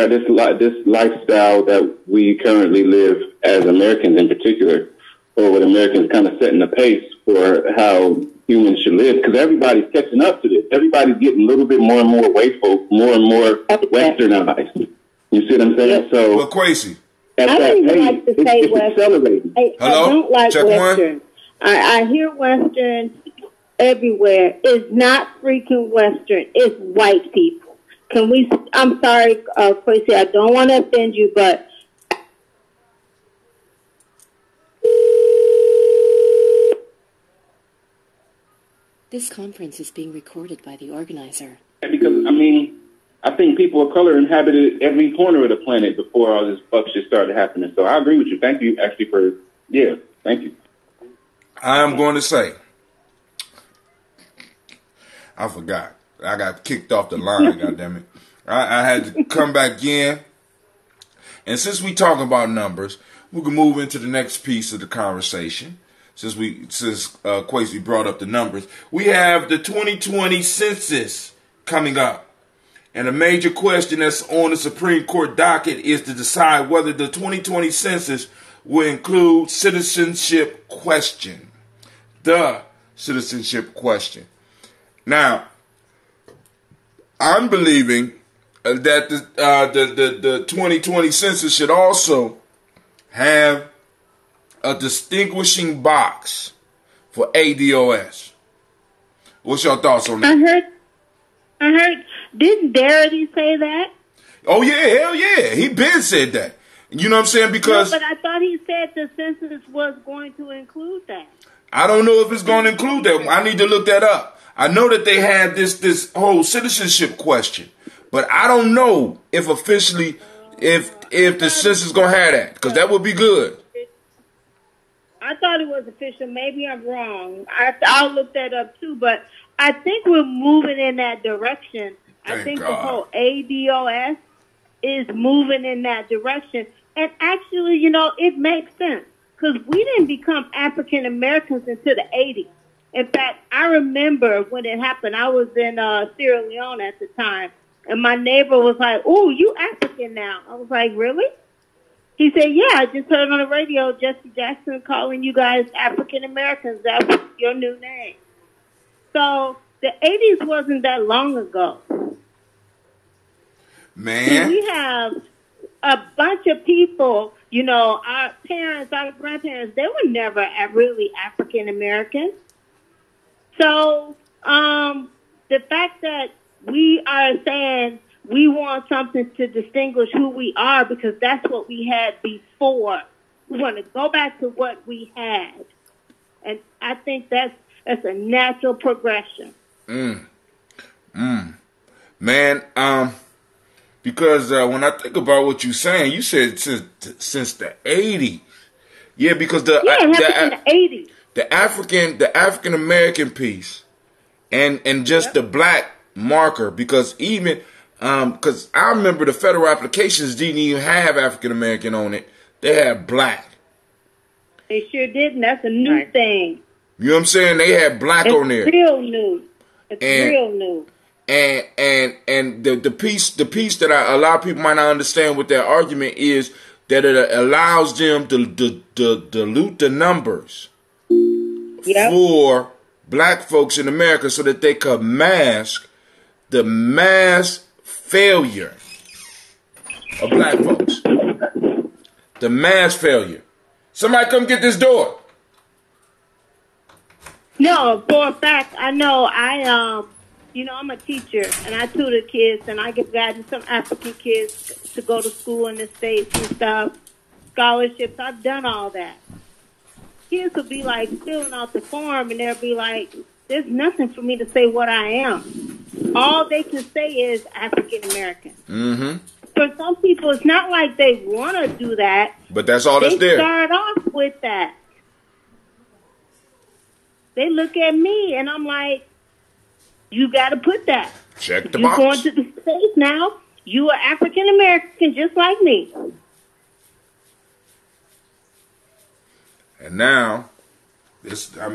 [SPEAKER 6] this lifestyle that we currently live as Americans in particular, or what Americans kind of setting the pace for how humans should live, because everybody's catching up to this. Everybody's getting a little bit more and more wasteful, more and more westernized. You see what I'm saying? So,
[SPEAKER 1] well, crazy.
[SPEAKER 7] I don't even like to say Western. I don't like
[SPEAKER 1] Check
[SPEAKER 7] Western. I hear Western everywhere. It's not freaking Western. It's white people. Can we? I'm sorry, Quincy. I don't want to offend you, but
[SPEAKER 11] This conference is being recorded by the organizer.
[SPEAKER 6] Because, I mean, I think people of color inhabited every corner of the planet before all this fuck shit started happening. So I agree with you. Thank you, actually, thank you.
[SPEAKER 1] I'm going to say, I forgot. I got kicked off the line, goddammit. I had to come back in. And since we talk about numbers, we can move into the next piece of the conversation. Since Quasi brought up the numbers, we have the 2020 census coming up. And a major question that's on the Supreme Court docket is to decide whether the 2020 census will include citizenship question. The citizenship question. Now, I'm believing that the 2020 census should also have a distinguishing box for ADOS. What's your thoughts on that?
[SPEAKER 7] I heard. Didn't Darity say that?
[SPEAKER 1] Oh yeah, hell yeah. He been said that. You know what I'm saying? Because
[SPEAKER 7] no, but I thought he said the census was going to include that.
[SPEAKER 1] I don't know if it's going to include that. I need to look that up. I know that they had this whole citizenship question, but I don't know if officially if the census is going to have that, because that would be good.
[SPEAKER 7] I thought it was official. Maybe I'm wrong. I'll look that up too, but I think we're moving in that direction. I think the whole ADOS is moving in that direction. And actually, it makes sense because we didn't become African Americans until the 80s. In fact, I remember when it happened, I was in Sierra Leone at the time, and my neighbor was like, "Oh, you African now." I was like, "Really?" He said, "Yeah, I just heard on the radio Jesse Jackson calling you guys African Americans. That was your new name." So the 80s wasn't that long ago.
[SPEAKER 1] Man.
[SPEAKER 7] We have a bunch of people, our parents, our grandparents, they were never really African American. So the fact that we are saying we want something to distinguish who we are because that's what we had before. We want to go back to what we had. And I think that's a natural progression.
[SPEAKER 1] Man, because when I think about what you're saying, you said since the 80s. Yeah, because the
[SPEAKER 7] 80s.
[SPEAKER 1] The African American piece and just the black marker, because even because I remember the federal applications didn't even have African American on it. They had black.
[SPEAKER 7] They sure didn't. That's a new thing.
[SPEAKER 1] You know what I'm saying? They had black on there.
[SPEAKER 7] Real new. It's real new.
[SPEAKER 1] And the piece that a lot of people might not understand with that argument is that it allows them to dilute the numbers for black folks in America so that they could mask the mass failure of black folks. The mass failure. Somebody come get this door.
[SPEAKER 7] No, for a fact, I know. I'm a teacher, and I tutor kids, and I give guidance some African kids to go to school in the States and stuff, scholarships. I've done all that. Kids will be like filling out the form, and they'll be like, there's nothing for me to say what I am. All they can say is African American.
[SPEAKER 1] Mm-hmm.
[SPEAKER 7] For some people, it's not like they want to do that.
[SPEAKER 1] But that's all that's there.
[SPEAKER 7] They start off with that. They look at me, and I'm like, you got to put that.
[SPEAKER 1] Check the
[SPEAKER 7] You're
[SPEAKER 1] box.
[SPEAKER 7] going to the States now. You are African American, just like me.
[SPEAKER 1] And now, it's out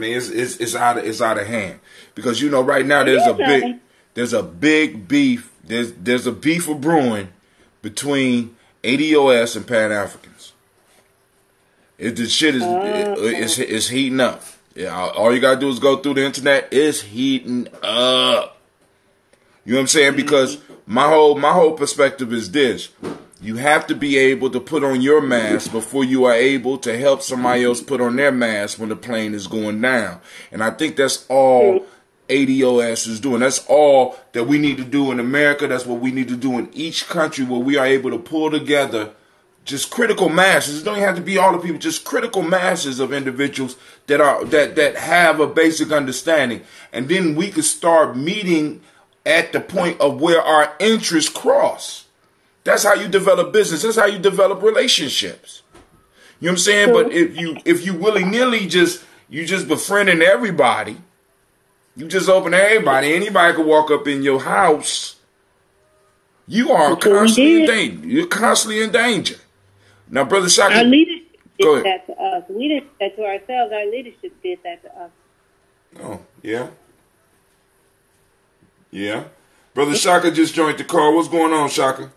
[SPEAKER 1] of hand, because right now there's a big beef. There's a beef of brewing between ADOS and Pan Africans. The shit is heating up. Yeah, all you gotta do is go through the internet. It's heating up. You know what I'm saying? Because my whole perspective is this: you have to be able to put on your mask before you are able to help somebody else put on their mask when the plane is going down. And I think that's all ADOS is doing. That's all that we need to do in America. That's what we need to do in each country, where we are able to pull together just critical masses. It don't even have to be all the people, just critical masses of individuals that have a basic understanding. And then we could start meeting at the point of where our interests cross. That's how you develop business. That's how you develop relationships. You know what I'm saying? But if you willy-nilly just befriending everybody, you just open to everybody, anybody could walk up in your house, you are constantly in danger. You're constantly in danger. Now, Brother Shaka,
[SPEAKER 7] our leadership
[SPEAKER 1] go
[SPEAKER 7] did
[SPEAKER 1] ahead.
[SPEAKER 7] that to us. We didn't do that to ourselves. Our leadership did that to us.
[SPEAKER 1] Oh, yeah. Yeah. Brother Shaka just joined the call. What's going on, Shaka?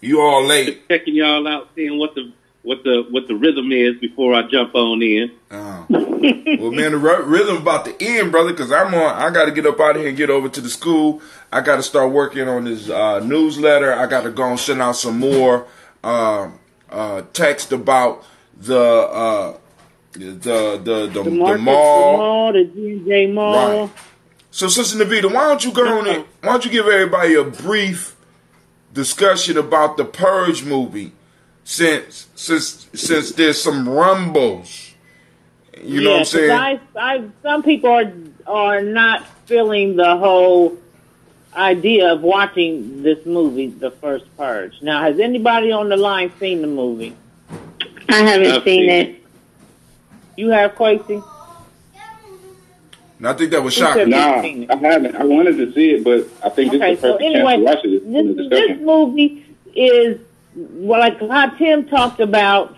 [SPEAKER 1] You all late.
[SPEAKER 13] Checking y'all out, seeing what the rhythm is before I jump on in.
[SPEAKER 1] Oh. Well, man, the rhythm about to end, brother, because I got to get up out of here and get over to the school. I got to start working on this newsletter. I got to go and send out some more text about the mall,
[SPEAKER 10] the G&J Mall.
[SPEAKER 1] Right. So, Sister Navita, why don't you go on in? Why don't you give everybody a brief discussion about the Purge movie, since there's some rumbles. You know what I'm saying?
[SPEAKER 10] Some people are not feeling the whole idea of watching this movie, The First Purge. Now, has anybody on the line seen the movie?
[SPEAKER 7] I haven't seen it.
[SPEAKER 10] You have, Quasi?
[SPEAKER 1] And I think that was shocking.
[SPEAKER 6] Nah, I haven't. I wanted to see it, but I think this is the perfect chance to watch it.
[SPEAKER 10] This movie is, well, like how Tim talked about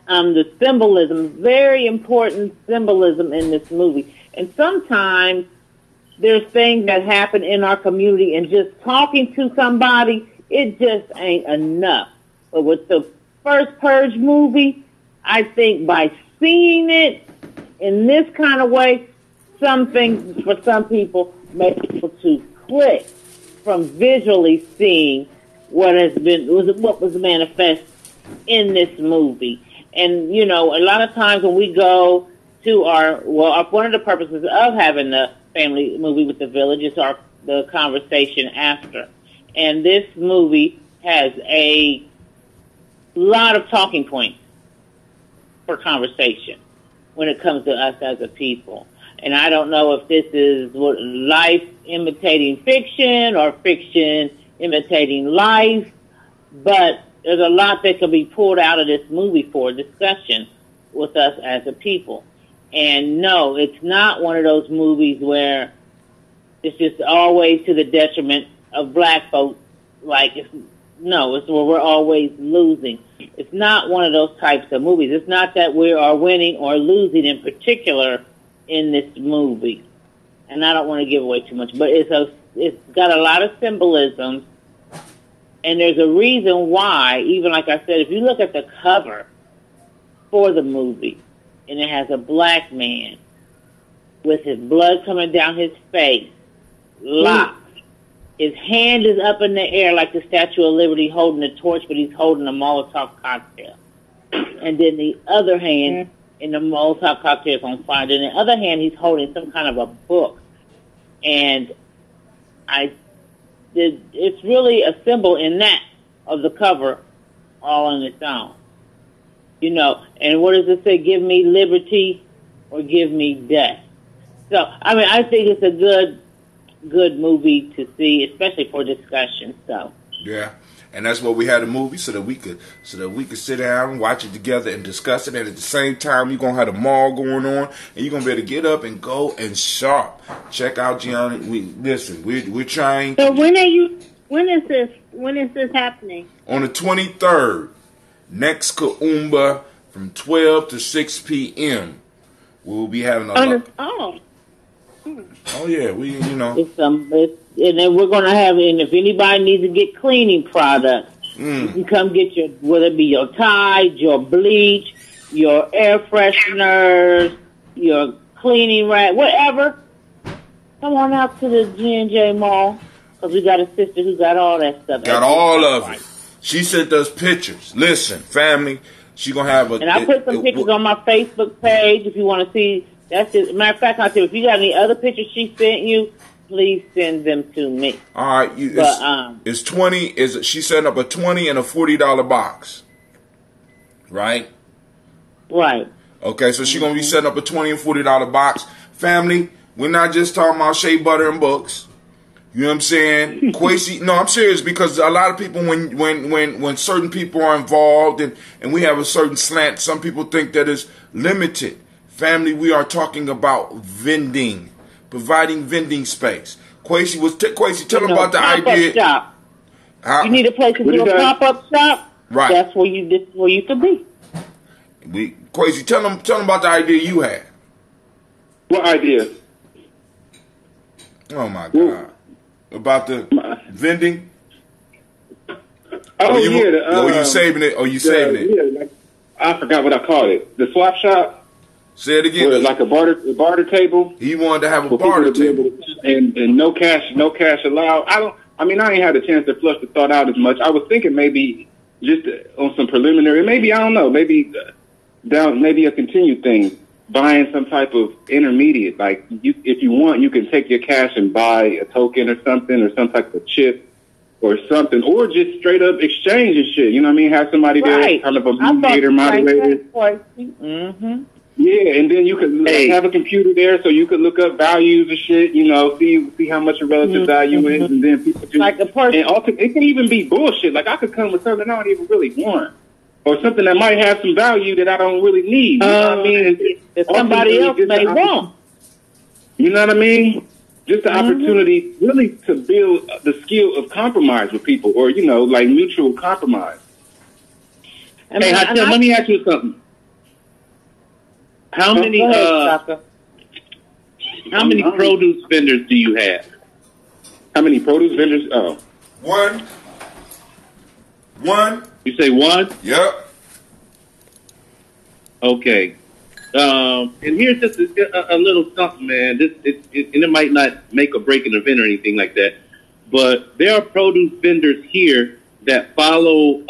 [SPEAKER 10] the symbolism, very important symbolism in this movie. And sometimes there's things that happen in our community, and just talking to somebody, it just ain't enough. But with the First Purge movie, I think by seeing it in this kind of way, some things for some people may be able to click from visually seeing what was manifest in this movie. And, you know, a lot of times when we go to one of the purposes of having the family movie with the village is the conversation after. And this movie has a lot of talking points for conversation when it comes to us as a people. And I don't know if this is life imitating fiction or fiction imitating life, but there's a lot that can be pulled out of this movie for discussion with us as a people. And no, it's not one of those movies where it's just always to the detriment of black folks. It's where we're always losing. It's not one of those types of movies. It's not that we are winning or losing in particular in this movie. And I don't want to give away too much, but it's got a lot of symbolism, and there's a reason why, even like I said, if you look at the cover for the movie, and it has a black man with his blood coming down his face, locked. His hand is up in the air like the Statue of Liberty holding a torch, but he's holding a Molotov cocktail. And then the other hand, and the Molotov cocktail is on fire. And the other hand, he's holding some kind of a book. And it's really a symbol in that of the cover all on its own. You know, and what does it say? Give me liberty or give me death. So, I mean, I think it's a good movie to see, especially for discussion. So.
[SPEAKER 1] Yeah. And that's why we had a movie, so that we could sit down and watch it together and discuss it. And at the same time, you're gonna have the mall going on, and you're gonna be able to get up and go and shop. Check out Gye-Nyame. We're trying.
[SPEAKER 7] So when are you
[SPEAKER 10] When is this? When is this happening?
[SPEAKER 1] On the 23rd, next Kaumba from 12 to 6 p.m. We'll be having a lot.
[SPEAKER 10] Oh
[SPEAKER 1] Yeah, we
[SPEAKER 10] and then we're gonna have. And if anybody needs to get cleaning products, you can come get your, whether it be your Tide, your bleach, your air fresheners, your cleaning rag, whatever. Come on out to the G&J Mall, because we got a sister who got all that stuff.
[SPEAKER 1] Got all of it. She sent us pictures. Listen, family, she gonna have a.
[SPEAKER 10] And I put some pictures on my Facebook page if you want to see. That's just, matter of fact, I said, if you got any other pictures she sent you, please send them to me.
[SPEAKER 1] All right, it's 20. She setting up a $20 and a $40 box, right?
[SPEAKER 10] Right.
[SPEAKER 1] Okay, so she's gonna be setting up a $20 and $40 box. Family, we're not just talking about shea butter and books. You know what I'm saying? Kwesi, no, I'm serious, because a lot of people, when certain people are involved and we have a certain slant, some people think that it's limited. Family, we are talking about vending, providing vending space. Kwesi, tell them about the idea.
[SPEAKER 10] Shop. You need a place to do a pop-up shop?
[SPEAKER 1] Right.
[SPEAKER 10] That's where you could be.
[SPEAKER 1] Kwesi, tell them about the idea you had.
[SPEAKER 6] What idea?
[SPEAKER 1] Oh my God. About the vending?
[SPEAKER 6] Oh,
[SPEAKER 1] you saving it?
[SPEAKER 6] Yeah, I forgot what I called it. The swap shop.
[SPEAKER 1] Say it again.
[SPEAKER 6] Like a barter table.
[SPEAKER 1] He wanted to have a barter table.
[SPEAKER 6] And no cash allowed. I ain't had a chance to flush the thought out as much. I was thinking maybe just on some preliminary, maybe a continued thing. Buying some type of intermediate, like if you want, you can take your cash and buy a token or something, or some type of chip or something, or just straight up exchange and shit. You know what I mean? Have somebody there, kind of a mediator, moderator.
[SPEAKER 10] Mm-hmm.
[SPEAKER 6] Yeah, and then you could have a computer there, so you could look up values and shit. You know, see how much a relative value is, and then people just,
[SPEAKER 10] like a person.
[SPEAKER 6] And also, it can even be bullshit. Like I could come with something I don't even really want. Or something that might have some value that I don't really need. You know what I mean?
[SPEAKER 10] That somebody else may want.
[SPEAKER 6] You know what I mean? Just the opportunity really to build the skill of compromise with people, or, like mutual compromise. Hey, Hatem, let me ask you something. How many produce vendors do you have? How many produce vendors? Oh.
[SPEAKER 1] One.
[SPEAKER 6] You say one?
[SPEAKER 1] Yep.
[SPEAKER 6] Okay. And here's just a little something, man. And it might not make or break an event or anything like that, but there are produce vendors here that follow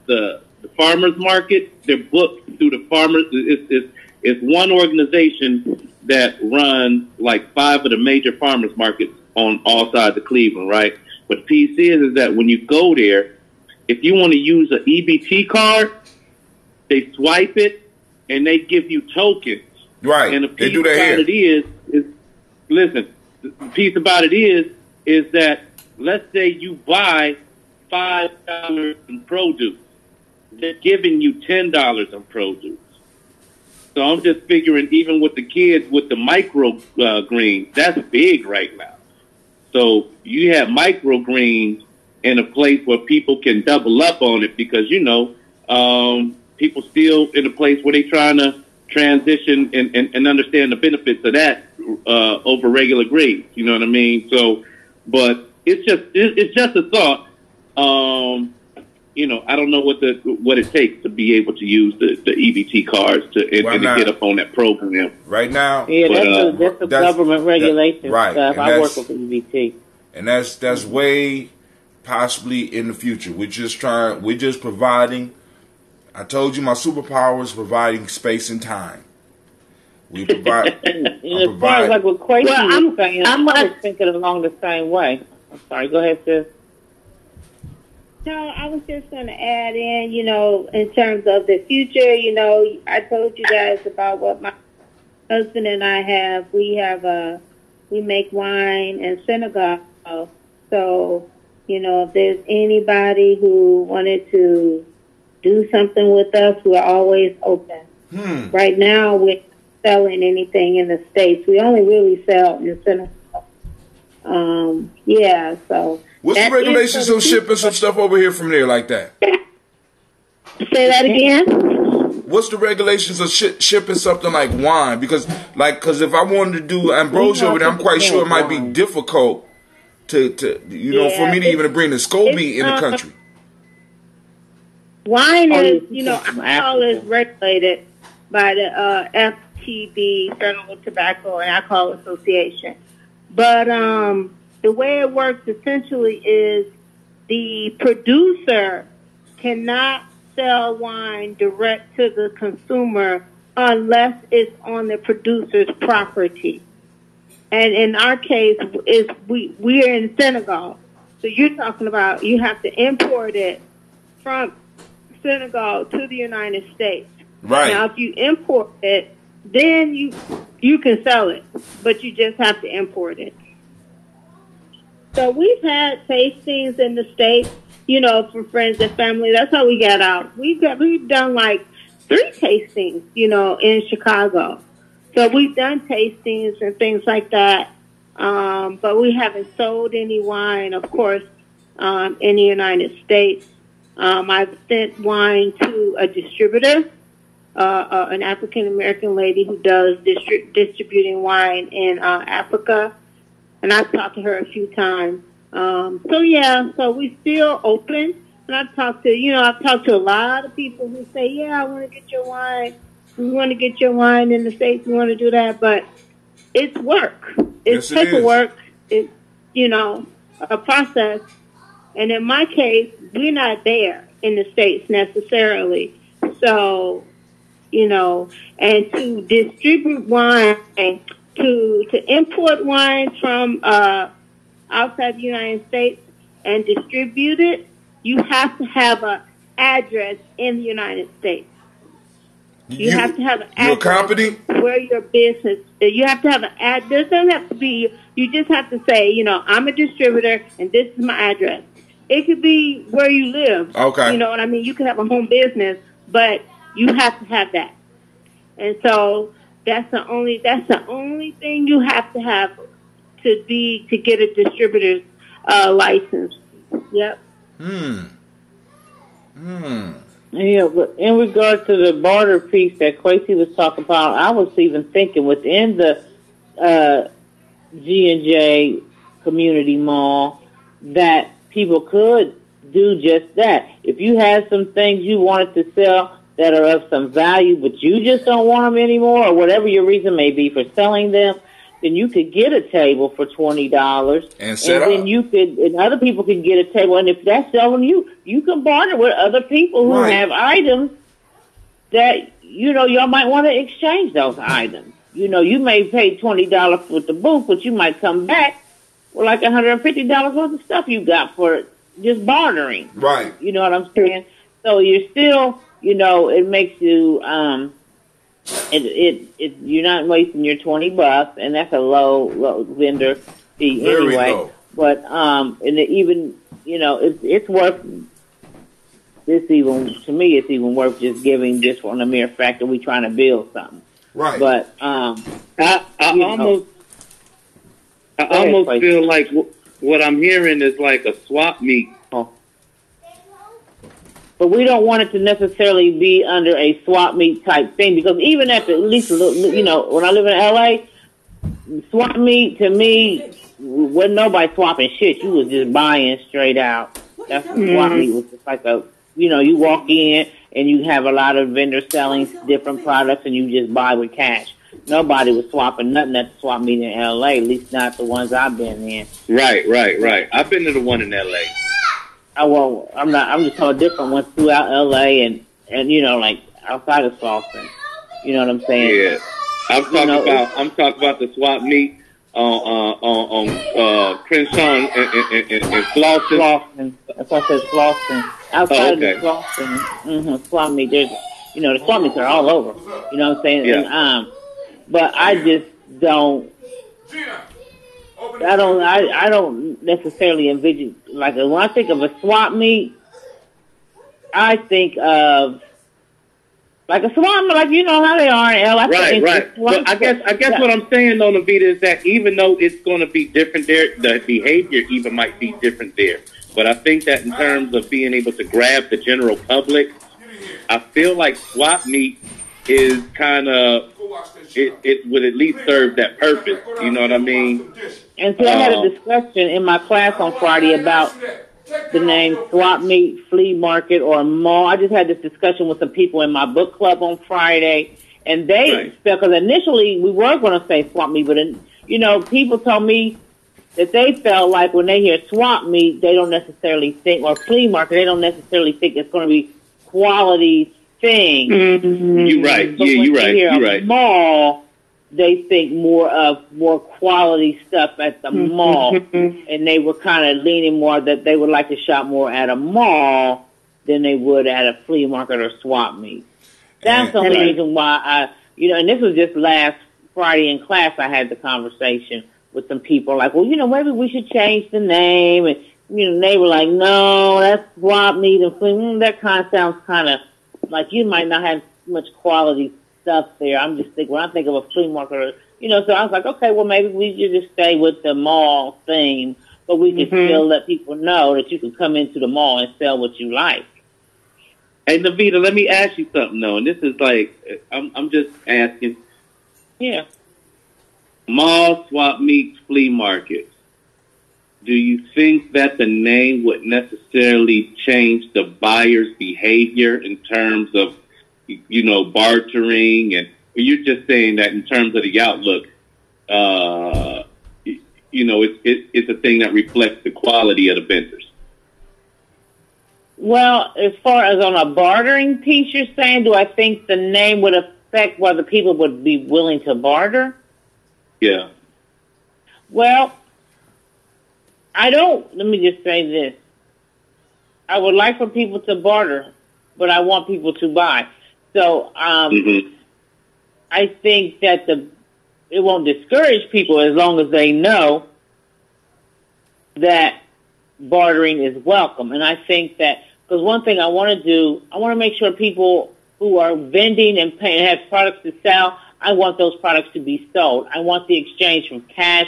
[SPEAKER 6] the farmers market. They're booked through the farmers. It's one organization that runs like 5 of the major farmers markets on all sides of Cleveland, right? But the piece is that when you go there, if you want to use an EBT card, they swipe it and they give you tokens.
[SPEAKER 1] Right.
[SPEAKER 6] And the piece about it is listen, the piece about it is that let's say you buy $5 in produce. They're giving you $10 in produce. So I'm just figuring, even with the kids with the micro greens, that's big right now. So you have microgreens in a place where people can double up on it because, people still in a place where they're trying to transition and understand the benefits of that over regular greens. You know what I mean? So, but it's just a thought. I don't know what it takes to be able to use the EBT cards to get up on that program.
[SPEAKER 1] Right now,
[SPEAKER 10] yeah, that's a government regulation stuff. I work with EBT,
[SPEAKER 1] and that's way possibly in the future. We're just providing. I told you my superpower is providing space and time. We provide.
[SPEAKER 10] As far as like what Quasi was saying, I was thinking along the same way. I'm sorry. Go ahead, sis.
[SPEAKER 7] No, I was just going to add in, in terms of the future, I told you guys about what my husband and I have. We make wine and Senegal. So, if there's anybody who wanted to do something with us, we're always open. Right now, we're not selling anything in the States. We only really sell in Senegal. So
[SPEAKER 1] What's the regulations on shipping some stuff over here from there like that?
[SPEAKER 7] Say that again.
[SPEAKER 1] What's the regulations of shipping something like wine? Because if I wanted to do ambrosia over there, I'm quite sure it might be difficult to for me to even bring the SCOBY in the country.
[SPEAKER 7] Wine is, alcohol is regulated by the FTB, Federal Tobacco and Alcohol Association. But the way it works essentially is the producer cannot sell wine direct to the consumer unless it's on the producer's property. And in our case, we're in Senegal. So you're talking about you have to import it from Senegal to the United States.
[SPEAKER 1] Right.
[SPEAKER 7] Now, if you import it, then you can sell it, but you just have to import it. So we've had tastings in the States, for friends and family. That's how we got out. We've done like 3 tastings, in Chicago. So we've done tastings and things like that. But we haven't sold any wine, of course, in the United States. I've sent wine to a distributor, an African-American lady who does distributing wine in Africa. And I've talked to her a few times. So we still open. And I've talked to a lot of people who say, yeah, I want to get your wine. We want to get your wine in the States. We want to do that. But it's work. It's paperwork. It's, a process. And in my case, we're not there in the States necessarily. So, and to distribute wine, to import wine from outside the United States and distribute it, you have to have an address in the United States. You have to have an address.
[SPEAKER 1] Your company?
[SPEAKER 7] Where your business. You have to have an address. It doesn't have to be, you just have to say, I'm a distributor and this is my address. It could be where you live.
[SPEAKER 1] Okay.
[SPEAKER 7] You know what I mean? You can have a home business, but you have to have that. And so that's the only thing you have to have to get a distributor's license. Yep.
[SPEAKER 10] Yeah, but in regard to the barter piece that Quasi was talking about, I was even thinking within the G&J community mall that people could do just that. If you had some things you wanted to sell that are of some value, but you just don't want them anymore, or whatever your reason may be for selling them, then you could get a table for $20,
[SPEAKER 1] and set
[SPEAKER 10] then
[SPEAKER 1] up.
[SPEAKER 10] you could, and other people could get a table. And if that's selling you can barter with other people who have items that y'all might want to exchange those items. You may pay $20 for the booth, but you might come back with like $150 worth of stuff you got for just bartering.
[SPEAKER 1] Right.
[SPEAKER 10] You know what I'm saying? So you're still, it makes you you're not wasting your $20, and that's a low vendor fee anyway.
[SPEAKER 1] Low.
[SPEAKER 10] But and even it's worth this. Even to me, it's even worth just giving just on the mere fact that we're trying to build something.
[SPEAKER 1] Right.
[SPEAKER 10] But
[SPEAKER 13] I almost feel like what I'm hearing is like a swap meet.
[SPEAKER 10] But we don't want it to necessarily be under a swap meet type thing, because even at least, when I live in LA, swap meet to me wasn't nobody swapping shit. You was just buying straight out. That's what swap meet was. Just like you walk in and you have a lot of vendors selling different products and you just buy with cash. Nobody was swapping nothing at the swap meet in LA, at least not the ones I've been in.
[SPEAKER 13] Right. I've been to the one in LA.
[SPEAKER 10] I'm not. I'm just talking different ones throughout LA and like outside of Slauson. You know what I'm saying?
[SPEAKER 13] Yeah, I'm talking about the swap meet on Crenshaw and Slauson.
[SPEAKER 10] That's why I said Slauson. Outside of Slauson, swap meet. There's the swap meets are all over. You know what I'm saying?
[SPEAKER 13] Yeah.
[SPEAKER 10] And, but I just don't. I don't necessarily envision, like, when I think of a swap meet, I think of Like a swap, like you know how they are in L.
[SPEAKER 13] Right. But I guess what I'm saying though, Navita, is that even though it's going to be different there, the behavior even might be different there. But I think that in terms of being able to grab the general public, I feel like swap meet is kind of it would at least serve that purpose. You know what I mean?
[SPEAKER 10] And so I had a discussion in my class on Friday about the name swap meet, flea market, or mall. I just had this discussion with some people in my book club on Friday, and they felt, because initially we were going to say swap meet, but you know, people told me that they felt like when they hear swap meet, they don't necessarily think, or flea market, they don't necessarily think it's going to be quality thing.
[SPEAKER 13] You're right.
[SPEAKER 10] But
[SPEAKER 13] You're
[SPEAKER 10] when they hear
[SPEAKER 13] You're
[SPEAKER 10] a
[SPEAKER 13] right.
[SPEAKER 10] mall, they think more quality stuff at the mall, and they were kind of leaning more that they would like to shop more at a mall than they would at a flea market or swap meet. That's the only reason why and this was just last Friday in class. I had the conversation with some people like, well, maybe we should change the name, and they were like, no, that's swap meet and flea. That kind of sounds kind of like you might not have much quality stuff there. I'm just thinking, when I think of a flea market, so I was like, okay, well, maybe we should just stay with the mall theme, but we can still let people know that you can come into the mall and sell what you like.
[SPEAKER 13] Hey, Navita, let me ask you something, though, and this is like, I'm just asking.
[SPEAKER 10] Yeah.
[SPEAKER 13] Mall, swap meets, flea markets. Do you think that the name would necessarily change the buyer's behavior in terms of bartering, and you're just saying that in terms of the outlook, it's a thing that reflects the quality of the vendors?
[SPEAKER 10] Well, as far as on a bartering piece, you're saying, do I think the name would affect whether people would be willing to barter?
[SPEAKER 13] Yeah.
[SPEAKER 10] Well, let me just say this. I would like for people to barter, but I want people to buy. So I think that it won't discourage people as long as they know that bartering is welcome. And I think that, because one thing I want to do, I want to make sure people who are vending and have products to sell, I want those products to be sold. I want the exchange from cash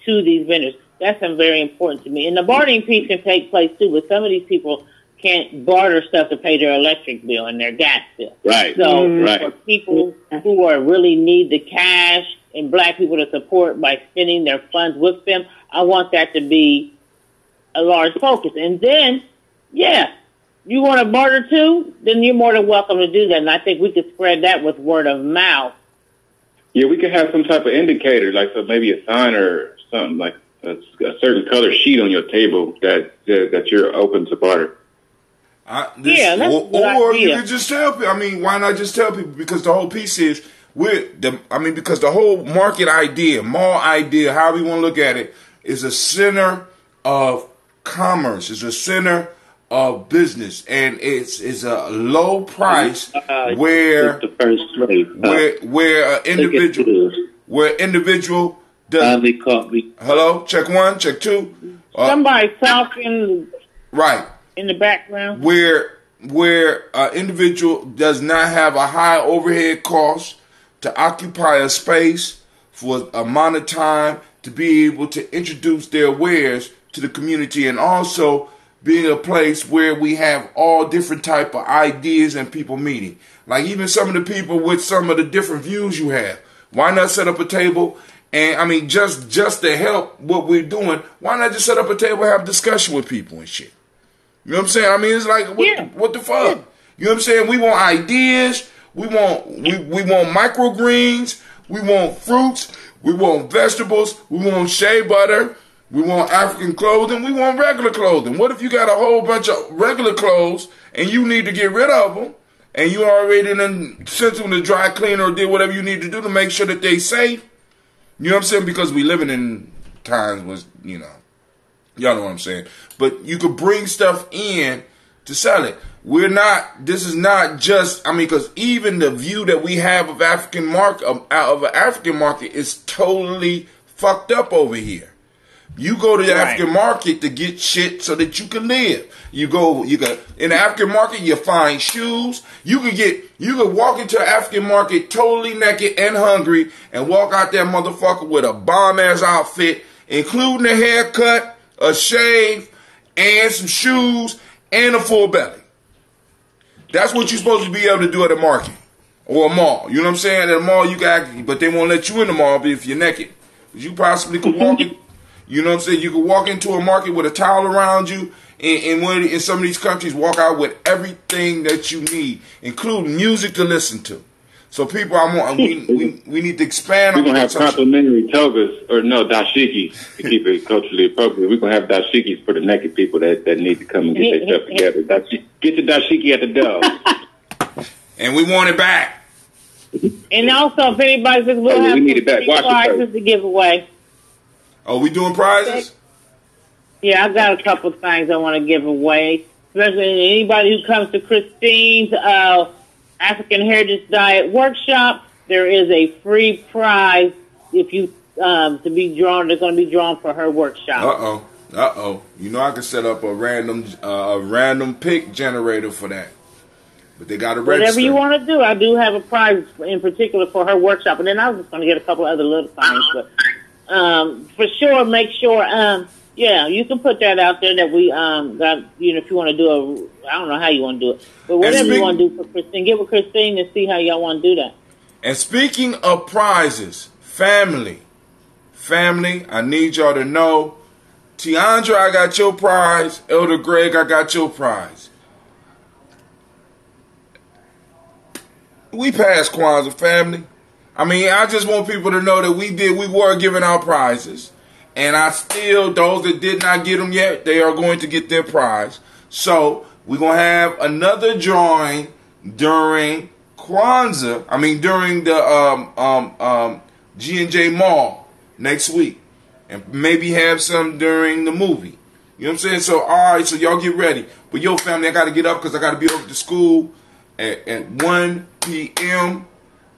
[SPEAKER 10] to these vendors. That's very important to me. And the bartering piece can take place too, but some of these people can't barter stuff to pay their electric bill and their gas bill.
[SPEAKER 13] Right.
[SPEAKER 10] So for people who really need the cash and black people to support by spending their funds with them, I want that to be a large focus. And then, you want to barter too, then you're more than welcome to do that. And I think we could spread that with word of mouth.
[SPEAKER 6] Yeah, we could have some type of indicator, like maybe a sign or something, like a certain color sheet on your table that you're open to barter.
[SPEAKER 1] Or you could just tell people. I mean, why not just tell people? Because the whole piece is because the whole market idea, mall idea, how we want to look at it, is a center of commerce. It's a center of business, and it's a low price where individual does. Hello, check one, check two.
[SPEAKER 10] Somebody's talking.
[SPEAKER 1] Right.
[SPEAKER 10] In the background,
[SPEAKER 1] where individual does not have a high overhead cost to occupy a space for a amount of time to be able to introduce their wares to the community, and also being a place where we have all different type of ideas and people meeting. Like even some of the people with some of the different views you have. Why not set up a table? And I mean, just to help what we're doing, why not just set up a table and have discussion with people and shit? You know what I'm saying? I mean, it's like, what the fuck? You know what I'm saying? We want ideas. We want microgreens. We want fruits. We want vegetables. We want shea butter. We want African clothing. We want regular clothing. What if you got a whole bunch of regular clothes and you need to get rid of them, and you already sent them to dry cleaner or did whatever you need to do to make sure that they safe? You know what I'm saying? Because we living in times when, y'all know what I'm saying. But you could bring stuff in to sell it. This is not just, because even the view that we have of African market is totally fucked up over here. You go to the African market to get shit so that you can live. You got in the African market, you find shoes. You could walk into an African market totally naked and hungry and walk out there, motherfucker, with a bomb ass outfit, including a haircut, a shave, and some shoes, and a full belly. That's what you're supposed to be able to do at a market or a mall. You know what I'm saying? At a mall, you can, but they won't let you in the mall if you're naked. You possibly could walk in. You know what I'm saying? You could walk into a market with a towel around you, and in some of these countries, walk out with everything that you need, including music to listen to. So people, we need to expand.
[SPEAKER 6] We're gonna have complimentary togas, or no dashikis, to keep it culturally appropriate. We're gonna have dashikis for the naked people that need to come and get their stuff together. Get the dashiki at the door,
[SPEAKER 1] and we want it back.
[SPEAKER 10] And also, if anybody says we'll have
[SPEAKER 6] need it back.
[SPEAKER 10] prizes to give away.
[SPEAKER 1] Oh, we doing prizes?
[SPEAKER 10] Yeah, I've got a couple of things I want to give away. Especially anybody who comes to Christine's African Heritage Diet Workshop, there is a free prize if you to be drawn. They're going to be drawn for her workshop.
[SPEAKER 1] You know I can set up a random pick generator for that, but they got to register.
[SPEAKER 10] Whatever you want to do, I do have a prize in particular for her workshop, and then I was just going to get a couple other little things, but. For sure, make sure, yeah, you can put that out there that we, got, you know, if you want to do I don't know how you want to do it, but whatever you want to do for Christine, get with Christine and see how y'all want to do that.
[SPEAKER 1] And speaking of prizes, family, I need y'all to know, Tiandra, I got your prize. Elder Greg, I got your prize. We passed Kwanzaa, family. I mean, I just want people to know that we were giving out prizes. And those that did not get them yet, they are going to get their prize. So, we're going to have another drawing during Kwanzaa, during the G&J Mall next week. And maybe have some during the movie. You know what I'm saying? So, all right, so y'all get ready. But yo, family, I got to get up because I got to be over to school at 1 p.m.,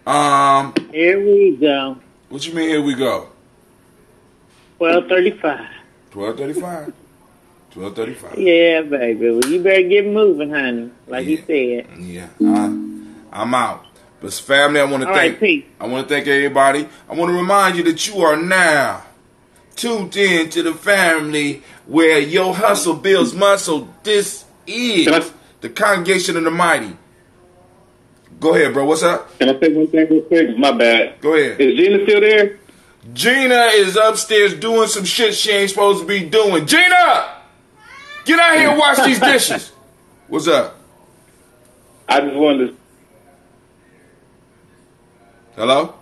[SPEAKER 10] here we go.
[SPEAKER 1] What you mean, here we go?
[SPEAKER 10] 12:35.
[SPEAKER 1] 12:35.
[SPEAKER 10] Yeah, baby. Well, you better get moving, honey. Like you said.
[SPEAKER 1] Yeah. I'm out. But family, I want to thank everybody. I want to remind you that you are now tuned in to the family where your hustle builds muscle. This is the Congregation of the Mighty. Go ahead, bro. What's up?
[SPEAKER 6] Can I say one thing real quick? My bad.
[SPEAKER 1] Go ahead.
[SPEAKER 6] Is Gina still there?
[SPEAKER 1] Gina is upstairs doing some shit she ain't supposed to be doing. Gina! Get out here and wash these dishes. What's up?
[SPEAKER 6] I just wanted to...
[SPEAKER 1] Hello?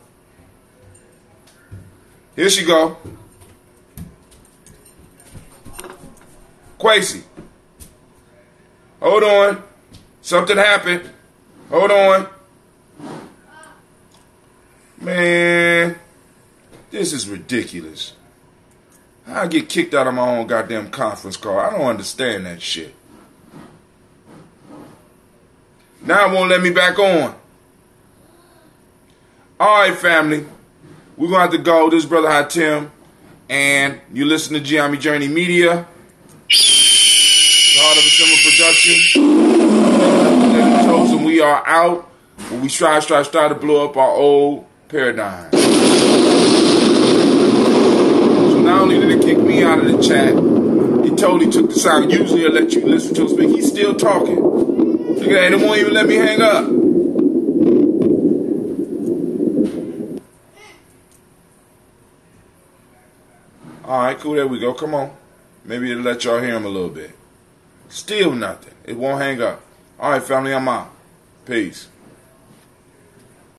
[SPEAKER 1] Here she go. Quasi. Hold on. Something happened. Hold on. Man, this is ridiculous. I get kicked out of my own goddamn conference call. I don't understand that shit. Now it won't let me back on. Alright, family. We're going to have to go. This is Brother Hatim. And you listen to Gye-Nyame Journey Media. The Heart of a Simple Production. And we are out. When we try to blow up our old paradigm. So not only did it kick me out of the chat, it totally took the sound. Usually it'll let you listen to him speak. He's still talking. Look at that. It won't even let me hang up. Alright, cool. There we go. Come on. Maybe it'll let y'all hear him a little bit. Still nothing. It won't hang up. Alright, family. I'm out. Peace.